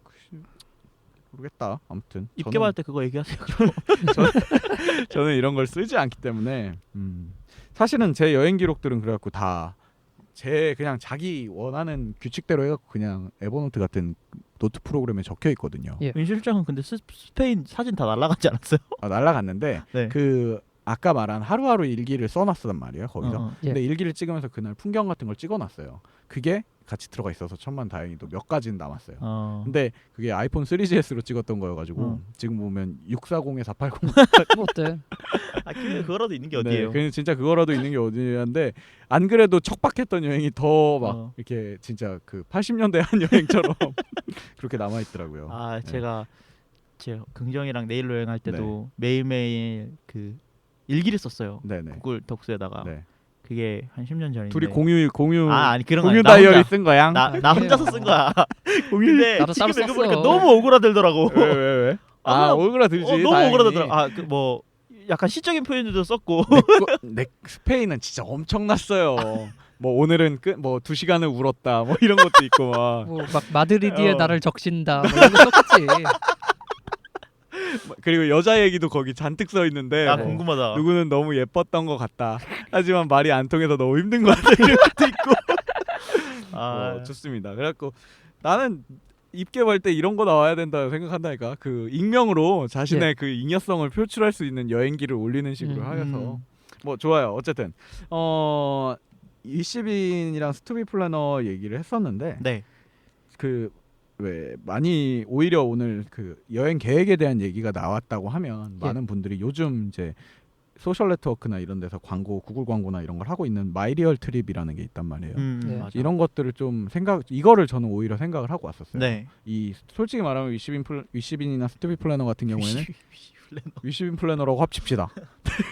모르겠다. 아무튼 입 개발할 때 그거 얘기하세요. 저는 이런 걸 쓰지 않기 때문에 사실은 제 여행 기록들은 그래갖고 다 제 그냥 자기 원하는 규칙대로 해갖고 그냥 에버노트 같은 노트 프로그램에 적혀 있거든요. 예. 윤 실장은 근데 스페인 사진 다 날라가지 않았어요? 날라갔는데 네. 그 아까 말한 하루하루 일기를 써놨단 말이에요. 거기서. 예. 근데 일기를 찍으면서 그날 풍경 같은 걸 찍어놨어요. 그게 같이 들어가 있어서 천만다행히도 몇 가지는 남았어요. 근데 그게 아이폰 3GS로 찍었던 거여가지고 지금 보면 640에 480. 뭐 어때? 근데 그거라도 있는 게 어디예요? 네, 진짜 그거라도 있는 게 어디냐인데 안 그래도 척박했던 여행이 더 막 이렇게 진짜 그 80년대 한 여행처럼 그렇게 남아 있더라고요. 제가 긍정이랑 내일 여행할 때도 매일매일 그 일기를 썼어요. 네네. 구글 덕스에다가. 네. 그게 한 10년 전인데. 둘이 공유 아니 그런 거 공유 아니야. 다이어리 쓴 거야. 나 혼자서 쓴 거야. 근데 나도 지금 따로 읽어보니까 썼어. 너무 오그라들더라고. 왜? 아, 오그라들지. 너무 다행히. 오그라들더라. 그 뭐 약간 시적인 표현들도 썼고. 내 스페인은 진짜 엄청났어요. 뭐 오늘은 뭐 2시간을 울었다. 뭐 이런 것도 있고 막. 뭐 막 마드리드에 어. 나를 적신다. 뭐 이런 거 썼지. 그리고 여자 얘기도 거기 잔뜩 써 있는데 아 뭐 궁금하다. 누구는 너무 예뻤던 것 같다. 하지만 말이 안 통해서 너무 힘든 것 같다. 이런 것도 있고. 아, 좋습니다. 그래갖고 나는 입게 볼 때 이런 거 나와야 된다 생각한다니까. 그 익명으로 자신의 그 잉여성을 표출할 수 있는 여행기를 올리는 식으로 하여서 뭐 좋아요. 어쨌든 20인이랑 스투비 플래너 얘기를 했었는데 네. 그 왜 많이 오히려 오늘 그 여행 계획에 대한 얘기가 나왔다고 하면 많은 분들이 요즘 이제 소셜 네트워크나 이런 데서 광고, 구글 광고나 이런 걸 하고 있는 마이리얼 트립이라는 게 있단 말이에요. 네. 맞아. 이런 것들을 좀 이거를 저는 오히려 생각을 하고 왔었어요. 네. 이 솔직히 말하면 위시빈이나 스투비 플래너 같은 경우에는 위시빈 플래너라고 합칩시다.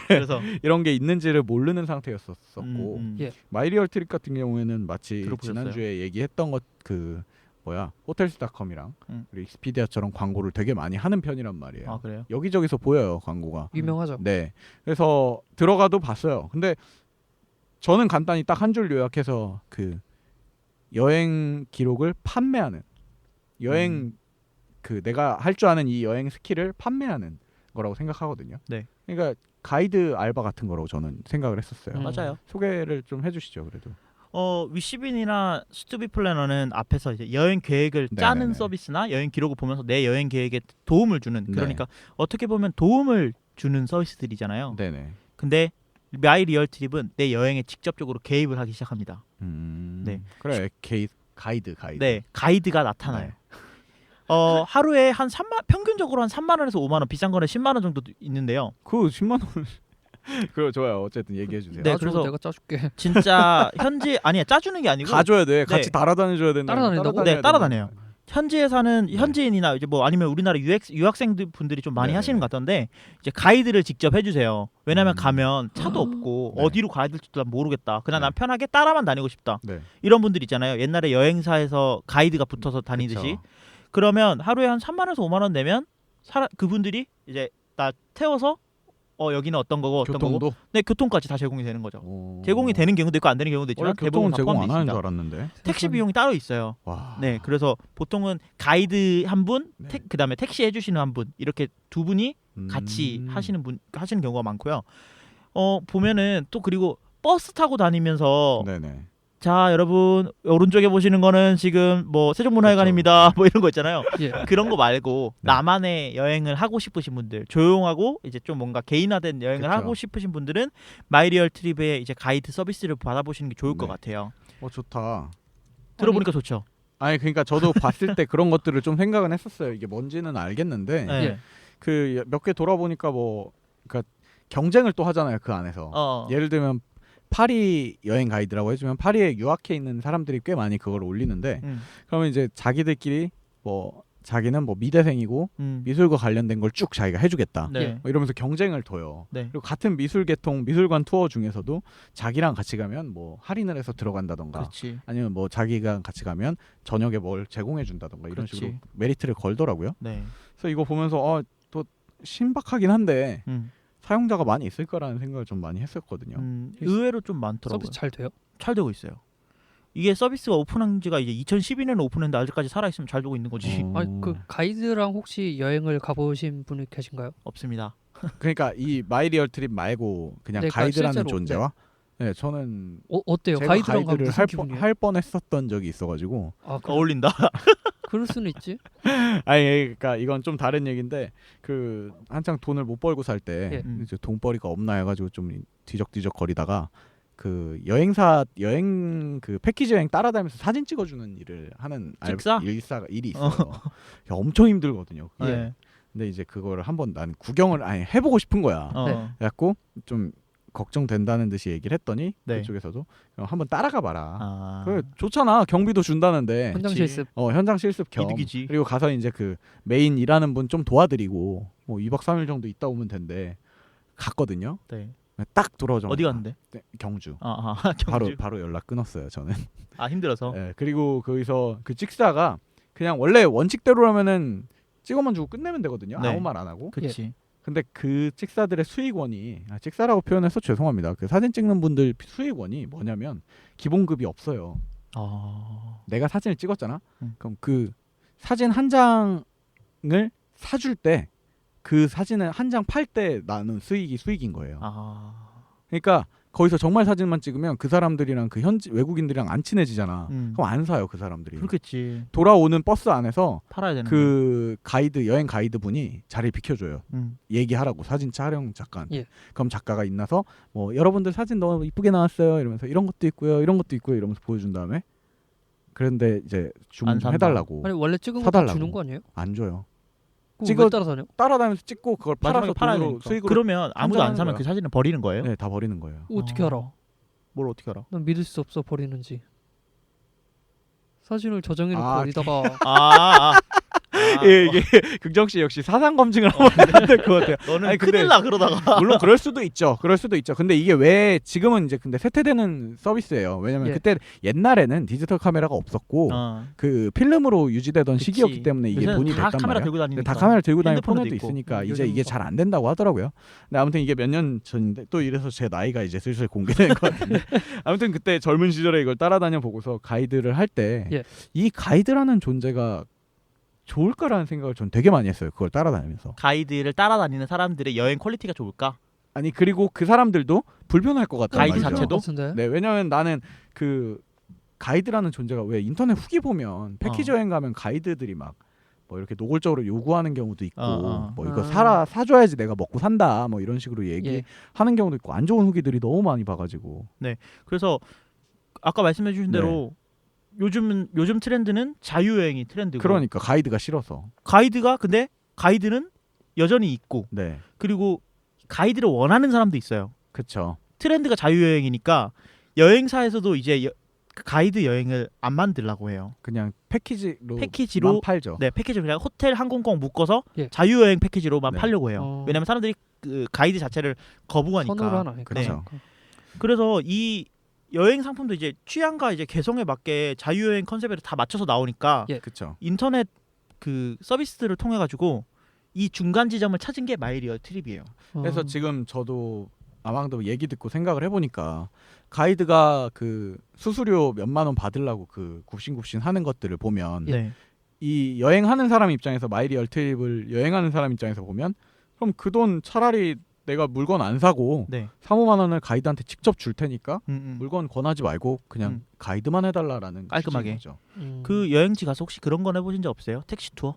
그래서 이런 게 있는지를 모르는 상태였었고 예. 마이리얼 트립 같은 경우에는 마치 들어보셨어요? 지난주에 얘기했던 것 그 뭐야 호텔스닷컴이랑 그리고 익스피디아처럼 광고를 되게 많이 하는 편이란 말이에요. 아 그래요? 여기저기서 보여요 광고가. 유명하죠. 네. 그래서 들어가도 봤어요. 근데 저는 간단히 딱 한 줄 요약해서 그 여행 기록을 판매하는 여행 그 내가 할 줄 아는 이 여행 스킬을 판매하는 거라고 생각하거든요. 네. 그러니까 가이드 알바 같은 거라고 저는 생각을 했었어요. 맞아요. 소개를 좀 해주시죠, 그래도. 위시빈이나 스투비 플래너는 앞에서 이제 여행 계획을 짜는 네네네. 서비스나 여행 기록을 보면서 내 여행 계획에 도움을 주는 네. 그러니까 어떻게 보면 도움을 주는 서비스들이잖아요. 네네. 근데 마이 리얼 트립은 내 여행에 직접적으로 개입을 하기 시작합니다. 네. 그래, 가이드. 네, 가이드가 나타나요. 네. 하루에 한 3만 평균적으로 한 3만 원에서 5만 원, 비싼 거는 10만 원 정도 있는데요. 그 10만 원. 그거 좋아요. 어쨌든 얘기해 주세요. 네, 나도 그래서 내가 짜줄게. 진짜 현지 아니야 짜주는 게 아니고 가줘야 돼. 같이 네. 달아다녀 줘야 된다. 따라다닌다고? 네, 따라다녀요. 현지에 사는 네. 현지인이나 이제 뭐 아니면 우리나라 유학생들 분들이 좀 많이 네네네. 하시는 것 같던데 이제 가이드를 직접 해주세요. 왜냐면 음. 가면 차도 없고 네. 어디로 가야 될지도 난 모르겠다. 그냥 네. 난 편하게 따라만 다니고 싶다. 네. 이런 분들 있잖아요. 옛날에 여행사에서 가이드가 붙어서 다니듯이. 그쵸. 그러면 하루에 한 3만원에서 5만원 내면 그분들이 이제 나 태워서 여기는 어떤 거고 어떤 거고 교통도 네, 교통까지 다 제공이 되는 거죠. 오. 제공이 되는 경우도 있고 안 되는 경우도 원래 있지만 대부분 교통은 다 제공 안 포함되어 하는 줄 있습니다. 알았는데. 택시 비용이 따로 있어요. 와. 네, 그래서 보통은 가이드 한 분, 네. 그다음에 택시 해주시는 한 분 이렇게 두 분이 같이 하시는 경우가 많고요. 보면은 또 그리고 버스 타고 다니면서 네네. 자 여러분 오른쪽에 보시는 거는 지금 뭐 세종문화회관입니다. 뭐 이런 거 있잖아요. 예. 그런 거 말고 네. 나만의 여행을 하고 싶으신 분들, 조용하고 이제 좀 뭔가 개인화된 여행을 그쵸. 하고 싶으신 분들은 마이리얼 트립의 이제 가이드 서비스를 받아보시는 게 좋을 것 네. 같아요. 좋다. 들어보니까 좋죠. 아니 그러니까 저도 봤을 때 그런 것들을 좀 생각은 했었어요. 이게 뭔지는 알겠는데 네. 예. 그 몇 개 돌아보니까 뭐 그러니까 경쟁을 또 하잖아요. 그 안에서. 예를 들면 파리 여행 가이드라고 해주면 파리에 유학해 있는 사람들이 꽤 많이 그걸 올리는데 그러면 이제 자기들끼리 뭐 자기는 뭐 미대생이고 미술과 관련된 걸 쭉 자기가 해주겠다. 네. 뭐 이러면서 경쟁을 둬요. 네. 그리고 같은 미술관 투어 중에서도 자기랑 같이 가면 뭐 할인을 해서 들어간다던가 그렇지. 아니면 뭐 자기가 같이 가면 저녁에 뭘 제공해 준다던가 이런 그렇지. 식으로 메리트를 걸더라고요. 네. 그래서 이거 보면서 또 신박하긴 한데 음. 사용자가 많이 있을 거라는 생각을 좀 많이 했었거든요. 의외로 좀 많더라고요. 서비스 잘 돼요? 잘 되고 있어요. 이게 서비스가 오픈한 지가 이제 2012년에 오픈했는데 아직까지 살아 있으면 잘 되고 있는 거지. 아니 그 가이드랑 혹시 여행을 가보신 분이 계신가요? 없습니다. 그러니까 이 마이리얼 트립 말고 그냥 네, 그러니까 가이드라는 실제로, 존재와 네, 저는 어때요? 제가 가이드랑 가면 가이드를 무슨 기분이에요? 할 뻔했었던 적이 있어가지고 아, 어울린다. 그럴 수는 있지. 아니 그러니까 이건 좀 다른 얘기인데 그 한창 돈을 못 벌고 살 때 예. 이제 돈벌이가 없나 해가지고 좀 뒤적뒤적 거리다가 그 여행 그 패키지 여행 따라다니면서 사진 찍어주는 일을 하는 찍사? 일이 있어요. 엄청 힘들거든요. 그게. 네. 근데 이제 그거를 한번 난 구경을 해보고 싶은 거야. 네. 그래갖고 좀 걱정된다는 듯이 얘기를 했더니 네. 그쪽에서도 한번 따라가 봐라. 아. 그래 좋잖아. 경비도 준다는데. 현장 그치. 실습. 현장 실습 겸 이득이지. 그리고 가서 이제 그 메인 일하는 분 좀 도와드리고 뭐 2박 3일 정도 있다 오면 된대. 갔거든요. 네. 딱 돌아오자마자 어디 갔는데? 네, 경주. 경주. 바로 연락 끊었어요 저는. 아 힘들어서. 네, 그리고 거기서 그 찍사가 그냥 원래 원칙대로라면은 찍어만 주고 끝내면 되거든요. 네. 아무 말 안 하고. 그렇지. 근데 그 찍사들의 수익원이 찍사라고 표현해서 죄송합니다. 그 사진 찍는 분들 수익원이 뭐냐면 기본급이 없어요. 내가 사진을 찍었잖아. 그럼 그 사진 한 장을 사줄 때 그 사진을 한 장 팔 때 나는 수익인 거예요. 그러니까 거기서 정말 사진만 찍으면 그 사람들이랑 그 현지 외국인들이랑 안 친해지잖아. 그럼 안 사요 그 사람들이. 그렇겠지. 돌아오는 버스 안에서 팔아야 되는 그 가이드 여행 가이드 분이 자리를 비켜줘요. 거. 얘기하라고 사진 촬영 작가한테. 예. 그럼 작가가 있나서 뭐 여러분들 사진 너무 이쁘게 나왔어요 이러면서 이런 것도 있고요 이런 것도 있고요 이러면서 보여준 다음에 그런데 이제 주문 좀 해달라고. 아니 원래 찍은 거 사달라고. 주는 거 아니에요? 안 줘요. 왜 따라다녀? 따라다니면서 찍고 그걸 팔아서 팔아야 돈으로 되니까. 수익으로. 그러면 아무도 안 환전하는 사면 거야. 그 사진은 버리는 거예요? 네, 다 버리는 거예요. 어떻게 알아? 뭘 어떻게 알아? 난 믿을 수 없어 버리는지. 사진을 저장해놓고 어디다가 이게 긍정 씨 역시 사상 검증을 한번 될 것 같아요. 너는 아니, 근데 큰일 나 그러다가. 물론 그럴 수도 있죠. 근데 이게 왜 지금은 이제 근데 세태되는 서비스예요. 왜냐면 예. 그때 옛날에는 디지털 카메라가 없었고 그 필름으로 유지되던 그치. 시기였기 때문에 이게 요새는 돈이 다 됐단 카메라 말이에요. 들고 다니니까. 다 카메라 들고 다니는 핸드폰도 폰에도 있고. 있으니까 이제 요즘 이게 잘 안 된다고 하더라고요. 근데 아무튼 이게 몇 년 전인데 또 이래서 제 나이가 이제 슬슬 공개되는 것 같은데 아무튼 그때 젊은 시절에 이걸 따라다녀 보고서 가이드를 할 때 이 예. 가이드라는 존재가 좋을까라는 생각을 전 되게 많이 했어요. 그걸 따라다니면서. 가이드를 따라다니는 사람들의 여행 퀄리티가 좋을까? 아니 그리고 그 사람들도 불편할 것 같단 가이드 말이죠. 자체도? 같은데? 네, 왜냐면 나는 그 가이드라는 존재가 왜 인터넷 후기 보면 패키지 여행 가면 가이드들이 막 뭐 이렇게 노골적으로 요구하는 경우도 있고 뭐 이거 사줘야지 내가 먹고 산다 뭐 이런 식으로 얘기하는 경우도 있고 안 좋은 후기들이 너무 많이 봐가지고. 그래서 아까 말씀해 주신 대로 요즘 트렌드는 자유여행이 트렌드고. 그러니까 가이드가 싫어서. 근데 가이드는 여전히 있고. 네. 그리고 가이드를 원하는 사람도 있어요. 그렇죠. 트렌드가 자유여행이니까 여행사에서도 이제 가이드 여행을 안 만들려고 해요. 그냥 패키지로 팔죠. 네, 패키지로 그냥 호텔 항공권 묶어서 예. 자유여행 패키지로만 네. 팔려고 해요. 왜냐면 사람들이 그 가이드 자체를 거부하니까. 선호를 하나. 그렇죠. 그래서 이 여행 상품도 이제 취향과 이제 개성에 맞게 자유여행 컨셉에 다 맞춰서 나오니까 예. 그렇죠. 인터넷 그 서비스들을 통해 가지고 이 중간 지점을 찾은 게 마이리얼 트립이에요. 그래서 지금 저도 아망도 얘기 듣고 생각을 해보니까 가이드가 그 수수료 몇만 원 받으려고 그 굽신굽신 하는 것들을 보면 네. 이 여행하는 사람 입장에서 마이리얼 트립을 여행하는 사람 입장에서 보면 그럼 그 돈 차라리 내가 물건 안 사고 3, 5만 원을 가이드한테 직접 줄 테니까 물건 권하지 말고 그냥 가이드만 해달라라는 깔끔하게. 거죠. 그 여행지 가서 혹시 그런 건 해보신 적 없어요? 택시 투어?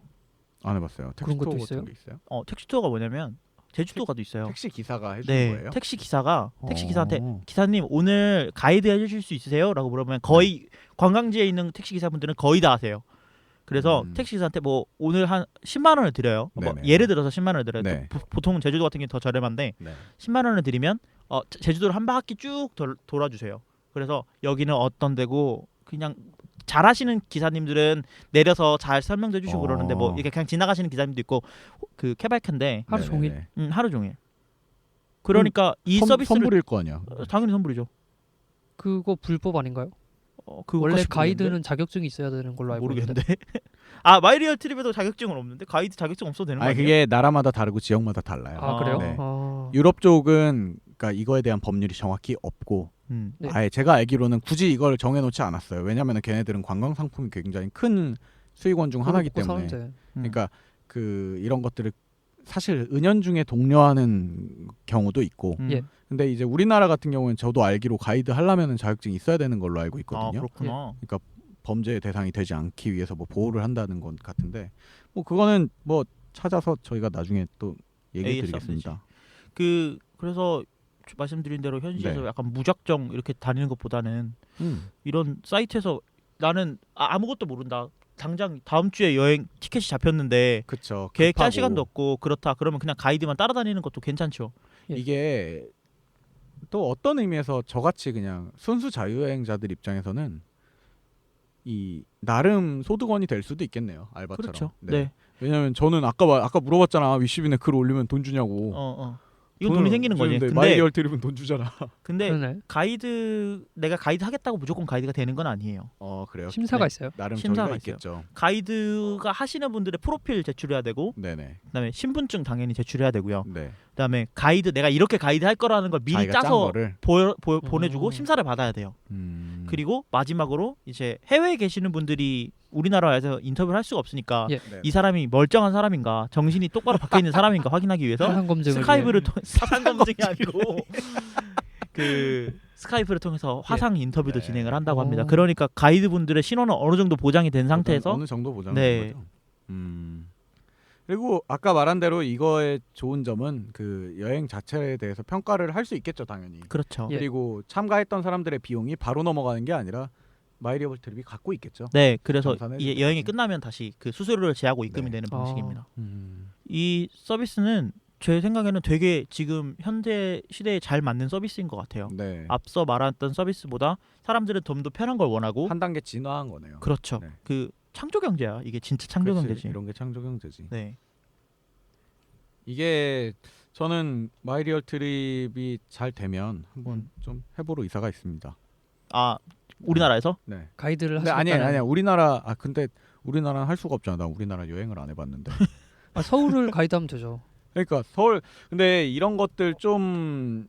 안 해봤어요. 택시 그런 것도 투어 있어요? 같은 게 있어요? 택시 투어가 뭐냐면 제주도가도 있어요. 택시 기사가 해주는 네, 거예요? 택시 기사가 택시 어. 기사한테 기사님 오늘 가이드 해주실 수 있으세요? 라고 물어보면 거의 관광지에 있는 택시 기사분들은 거의 다 하세요. 그래서 택시 기사한테 뭐 오늘 한 10만 원을 드려요. 뭐 예를 들어서 10만 원을 드려요. 네. 보통 제주도 같은 게 더 저렴한데 10만 원을 드리면 제주도를 한 바퀴 쭉 돌아주세요. 그래서 여기는 어떤 데고 그냥 잘하시는 기사님들은 내려서 잘 설명해 주시고 그러는데 뭐 이렇게 그냥 지나가시는 기사님도 있고 그 케바케인데 하루 종일. 하루 종일. 그러니까 이 서비스를 선불일 거 아니야. 당연히 선불이죠. 그거 불법 아닌가요? 원래 그것까지 가이드는 자격증이 있어야 되는 걸로 알고 있는데. 모르겠는데. 마이리얼 트립에도 자격증은 없는데 가이드 자격증 없어도 되는 거 아니 아니에요? 그게 나라마다 다르고 지역마다 달라요. 아 그래요? 네. 아. 유럽 쪽은 그러니까 이거에 대한 법률이 정확히 없고 네. 아예 제가 알기로는 굳이 이걸 정해놓지 않았어요. 왜냐하면 걔네들은 관광 상품이 굉장히 큰 수익원 중 하나이기 그거 먹고 때문에. 사는데. 그러니까 그 이런 것들을 사실 은연중에 독려하는 경우도 있고. 예. 근데 이제 우리나라 같은 경우는 저도 알기로 가이드 하려면은 자격증이 있어야 되는 걸로 알고 있거든요. 그렇구나. 그러니까 범죄의 대상이 되지 않기 위해서 뭐 보호를 한다는 것 같은데 뭐 그거는 뭐 찾아서 저희가 나중에 또 얘기해 드리겠습니다. 그래서 말씀드린 대로 현지에서 네. 약간 무작정 이렇게 다니는 것보다는 이런 사이트에서 나는 아무것도 모른다. 당장 다음 주에 여행 티켓이 잡혔는데 그쵸. 계획 짤 급하고. 시간도 없고 그렇다. 그러면 그냥 가이드만 따라다니는 것도 괜찮죠. 이게 또 어떤 의미에서 저같이 그냥 순수 자유여행자들 입장에서는 이 나름 소득원이 될 수도 있겠네요. 알바처럼. 그렇죠. 네. 왜냐면 저는 아까 물어봤잖아. 위시빈에 글 올리면 돈 주냐고. 이건 돈이 생기는 거지. 근데 근데 마이리얼 트립은 돈 주잖아. 근데 그러네. 내가 가이드 하겠다고 무조건 가이드가 되는 건 아니에요. 그래요. 심사가 네. 있어요. 나름 심사가 저희가 있어요. 있겠죠. 가이드가 하시는 분들의 프로필 제출해야 되고, 네네. 그다음에 신분증 당연히 제출해야 되고요. 네. 그다음에 가이드 내가 이렇게 가이드 할 거라는 걸 미리 자기가 짠 짜서 거를. 보내주고 심사를 받아야 돼요. 그리고 마지막으로 이제 해외에 계시는 분들이 우리나라에서 인터뷰를 할 수가 없으니까 예. 네. 이 사람이 멀쩡한 사람인가 정신이 똑바로 박혀 있는 사람인가 확인하기 위해서 사상 검증을 스카이프를 위해. 통해 사상 검증이 아니고 그 스카이프를 통해서 화상 인터뷰도 네. 진행을 한다고 합니다. 오. 그러니까 가이드 분들의 신원은 어느 정도 보장이 된 상태에서 어느 정도 보장하는 네. 거죠. 그리고 아까 말한 대로 이거의 좋은 점은 그 여행 자체에 대해서 평가를 할 수 있겠죠, 당연히. 그렇죠. 예. 그리고 참가했던 사람들의 비용이 바로 넘어가는 게 아니라 마이리얼 트립이 갖고 있겠죠. 네, 그래서 정산해 이 주겠죠. 여행이 끝나면 다시 그 수수료를 제하고 입금이 네. 되는 방식입니다. 음. 이 서비스는 제 생각에는 되게 지금 현재 시대에 잘 맞는 서비스인 것 같아요. 네. 앞서 말했던 서비스보다 사람들은 좀 더 편한 걸 원하고 한 단계 진화한 거네요. 그렇죠. 네. 그 창조 경제야. 이게 진짜 창조 그렇지, 경제지. 이런 게 창조 경제지. 네. 이게 저는 마이리얼 트립이 잘 되면 한번 좀 해보러 이사가 있습니다. 아, 우리나라에서? 네. 가이드를 근데 하시겠다는. 아니야. 우리나라 근데 우리나라는 할 수가 없잖아. 나 우리나라 여행을 안 해봤는데. 서울을 가이드하면 되죠. 그러니까 서울 근데 이런 것들 좀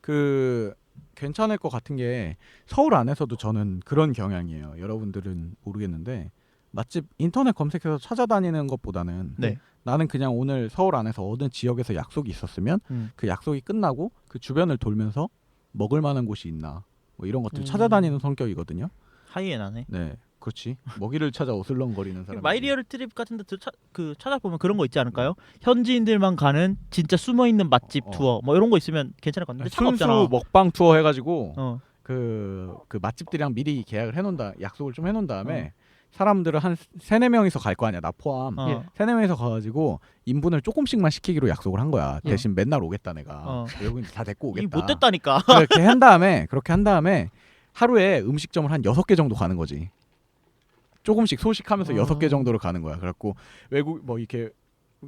그 괜찮을 것 같은 게 서울 안에서도 저는 그런 경향이에요. 여러분들은 모르겠는데 맛집 인터넷 검색해서 찾아다니는 것보다는 네. 나는 그냥 오늘 서울 안에서 어느 지역에서 약속이 있었으면 그 약속이 끝나고 그 주변을 돌면서 먹을 만한 곳이 있나 뭐 이런 것들 찾아다니는 성격이거든요. 하이에나네. 네, 그렇지. 먹이를 찾아 어슬렁거리는 사람. 마이리얼 트립 같은 데 찾아보면 그런 거 있지 않을까요? 현지인들만 가는 진짜 숨어 있는 맛집 투어 뭐 이런 거 있으면 괜찮을 것 같은데 차가 순수 없잖아. 먹방 투어 해가지고 어. 그 맛집들이랑 미리 계약을 해놓는다, 약속을 좀 해놓은 다음에 사람들을 한 3-4명이서 갈 거 아니야, 나 포함. 어. 3-4명이서 가가지고 인분을 조금씩만 시키기로 약속을 한 거야. 예. 대신 맨날 오겠다 내가. 어. 여기 다 데리고 이 오겠다. 못 됐다니까. 그렇게 한 다음에 하루에 음식점을 한 6개 정도 가는 거지. 조금씩 소식하면서 6개 정도를 가는 거야. 그래갖고 외국 뭐 이렇게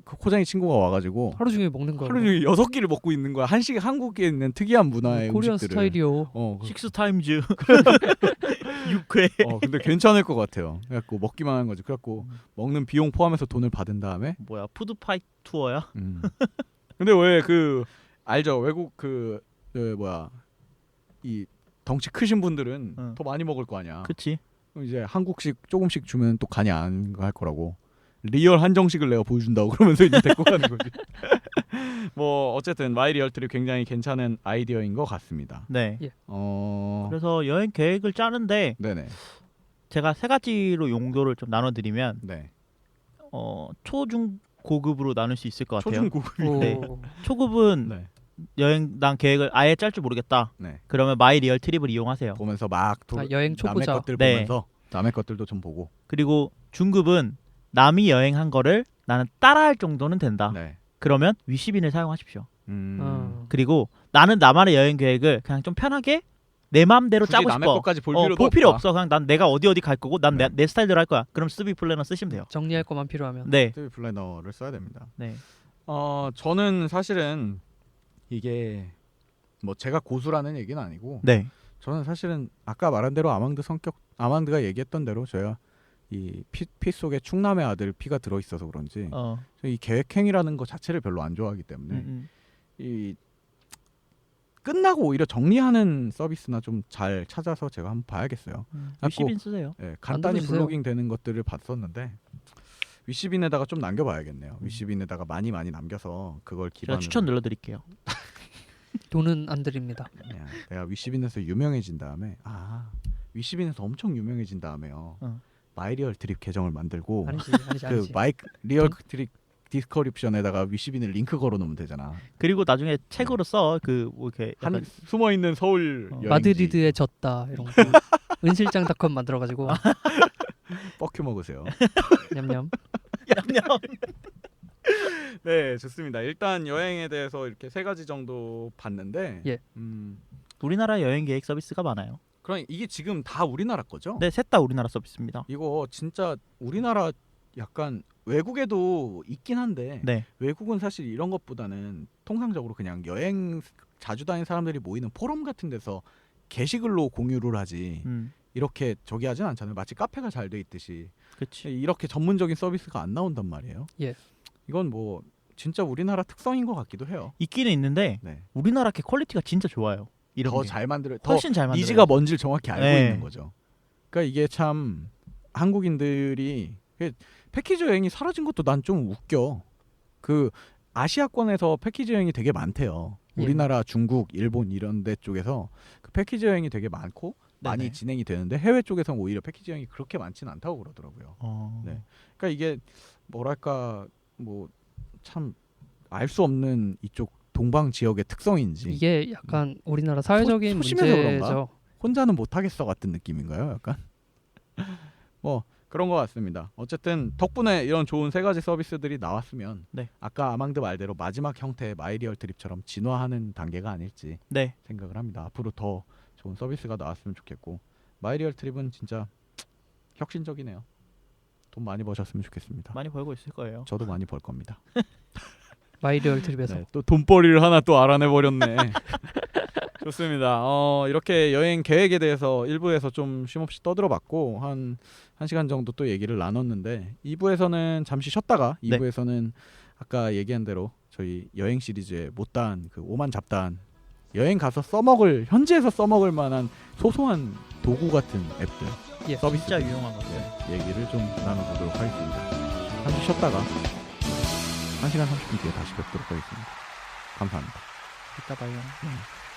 그 코장이 친구가 와가지고 하루 종일 먹는 거야. 하루 종일 6끼를 먹고 있는 거야. 한국에 있는 특이한 문화의 코리안 음식들을. 스타일이요. 식스 타임즈 6회. 근데 괜찮을 것 같아요. 그래갖고 먹기만 하는 거지. 그래갖고 먹는 비용 포함해서 돈을 받은 다음에. 뭐야 푸드 파이 투어야? 근데 왜 그 알죠? 외국 이 덩치 크신 분들은 더 많이 먹을 거 아니야. 그치. 이제 한국식 조금씩 주면 또 간이 안 갈 거라고. 리얼 한정식을 내가 보여준다고 그러면서 이제 데리고 가는 거지. 뭐 어쨌든 마이리얼 트립 굉장히 괜찮은 아이디어인 것 같습니다. 네. 예. 그래서 여행 계획을 짜는데 네네. 제가 3가지로 용도를 좀 나눠드리면 네. 초중 고급으로 나눌 수 있을 것 같아요. 초중고급이. 오. 네. 초급은 네. 여행 난 계획을 아예 짤 줄 모르겠다. 네. 그러면 마이리얼 트립을 이용하세요. 보면서 막 여행 남의 초보자. 것들 네. 보면서 남의 것들도 좀 보고. 그리고 중급은 남이 여행한 거를 나는 따라할 정도는 된다. 네. 그러면 위시빈을 사용하십시오. 그리고 나는 나만의 여행 계획을 그냥 좀 편하게 내 마음대로 굳이 짜고 남의 싶어. 것까지 볼 필요도 볼 필요 없다. 없어. 그냥 난 내가 어디 갈 거고 난 네. 내 스타일대로 할 거야. 그럼 스비 플래너 쓰시면 돼요. 정리할 것만 필요하면. 네. TV 플래너를 써야 됩니다. 네. 저는 사실은 이게 뭐 제가 고수라는 얘기는 아니고 네. 저는 사실은 아까 말한 대로 아망드가 얘기했던 대로 저야 이 피 속에 충남의 아들 피가 들어 있어서 그런지 이 계획행위라는 거 자체를 별로 안 좋아하기 때문에 이 끝나고 오히려 정리하는 서비스나 좀 잘 찾아서 제가 한번 봐야겠어요. 위시빈 쓰세요. 네, 간단히 만들어주세요. 블로깅 되는 것들을 봤었는데 위시빈에다가 좀 남겨봐야겠네요. 위시빈에다가 많이 남겨서 그걸 제가 기반으로 추천 눌러드릴게요. 돈은 안 드립니다. 내가 위시빈에서 유명해진 다음에 위시빈에서 엄청 유명해진 다음에요. 마이리얼 드립 계정을 만들고 아니지. 그 리얼 드립 디스크립션에다가 위시빈을 링크 걸어놓으면 되잖아. 그리고 나중에 책으로 써. 뭐 이렇게 한 숨어 있는 서울 여행지. 마드리드에 졌다 이런 거. 은실장닷컴 만들어가지고 뻑큐 먹으세요. 냠냠. 냠냠. 네, 좋습니다. 일단 여행에 대해서 이렇게 3가지 정도 봤는데, 예. 우리나라 여행 계획 서비스가 많아요. 그럼 이게 지금 다 우리나라 거죠? 네, 셋 다 우리나라 서비스입니다. 이거 진짜 우리나라 약간 외국에도 있긴 한데 네. 외국은 사실 이런 것보다는 통상적으로 그냥 여행 자주 다니는 사람들이 모이는 포럼 같은 데서 게시글로 공유를 하지 이렇게 저기 하진 않잖아요. 마치 카페가 잘 돼 있듯이. 그렇지. 이렇게 전문적인 서비스가 안 나온단 말이에요. 예. 이건 뭐 진짜 우리나라 특성인 것 같기도 해요. 있기는 있는데 네. 우리나라 게 퀄리티가 진짜 좋아요. 이런 더 게. 잘 만들어, 더 훨씬 잘 만들어요. 니즈가 뭔지를 정확히 알고 네. 있는 거죠. 그러니까 이게 참 한국인들이 패키지 여행이 사라진 것도 난 좀 웃겨. 그 아시아권에서 패키지 여행이 되게 많대요. 예. 우리나라, 중국, 일본 이런 데 쪽에서 그 패키지 여행이 되게 많고 많이 네네. 진행이 되는데 해외 쪽에서는 오히려 패키지 여행이 그렇게 많지는 않다고 그러더라고요. 네. 그러니까 이게 뭐랄까 뭐 참 알 수 없는 이쪽 동방 지역의 특성인지 이게 약간 우리나라 사회적인 소심해서 문제죠. 그런가? 혼자는 못하겠어 같은 느낌인가요? 약간 뭐 그런 것 같습니다. 어쨌든 덕분에 이런 좋은 세 가지 서비스들이 나왔으면 네. 아까 아망드 말대로 마지막 형태의 마이리얼 트립처럼 진화하는 단계가 아닐지 네. 생각을 합니다. 앞으로 더 좋은 서비스가 나왔으면 좋겠고 마이리얼 트립은 진짜 혁신적이네요. 돈 많이 버셨으면 좋겠습니다. 많이 벌고 있을 거예요. 저도 많이 벌 겁니다. 마이리얼 트립에서. 네, 또 돈벌이를 하나 또 알아내 버렸네. 좋습니다. 이렇게 여행 계획에 대해서 1부에서 좀 쉼없이 떠들어봤고 한 1시간 정도 또 얘기를 나눴는데 2부에서는 잠시 쉬었다가 2부에서는 아까 얘기한 대로 저희 여행 시리즈에 못다한 그 오만 잡다한 여행 가서 써먹을 현지에서 써먹을 만한 소소한 도구 같은 앱들 예, 서비스 진짜 유용한 것들. 얘기를 좀 나눠보도록 하겠습니다. 잠시 쉬었다가 1시간 30분 뒤에 다시 뵙도록 하겠습니다. 감사합니다. 이따 봐요. 네.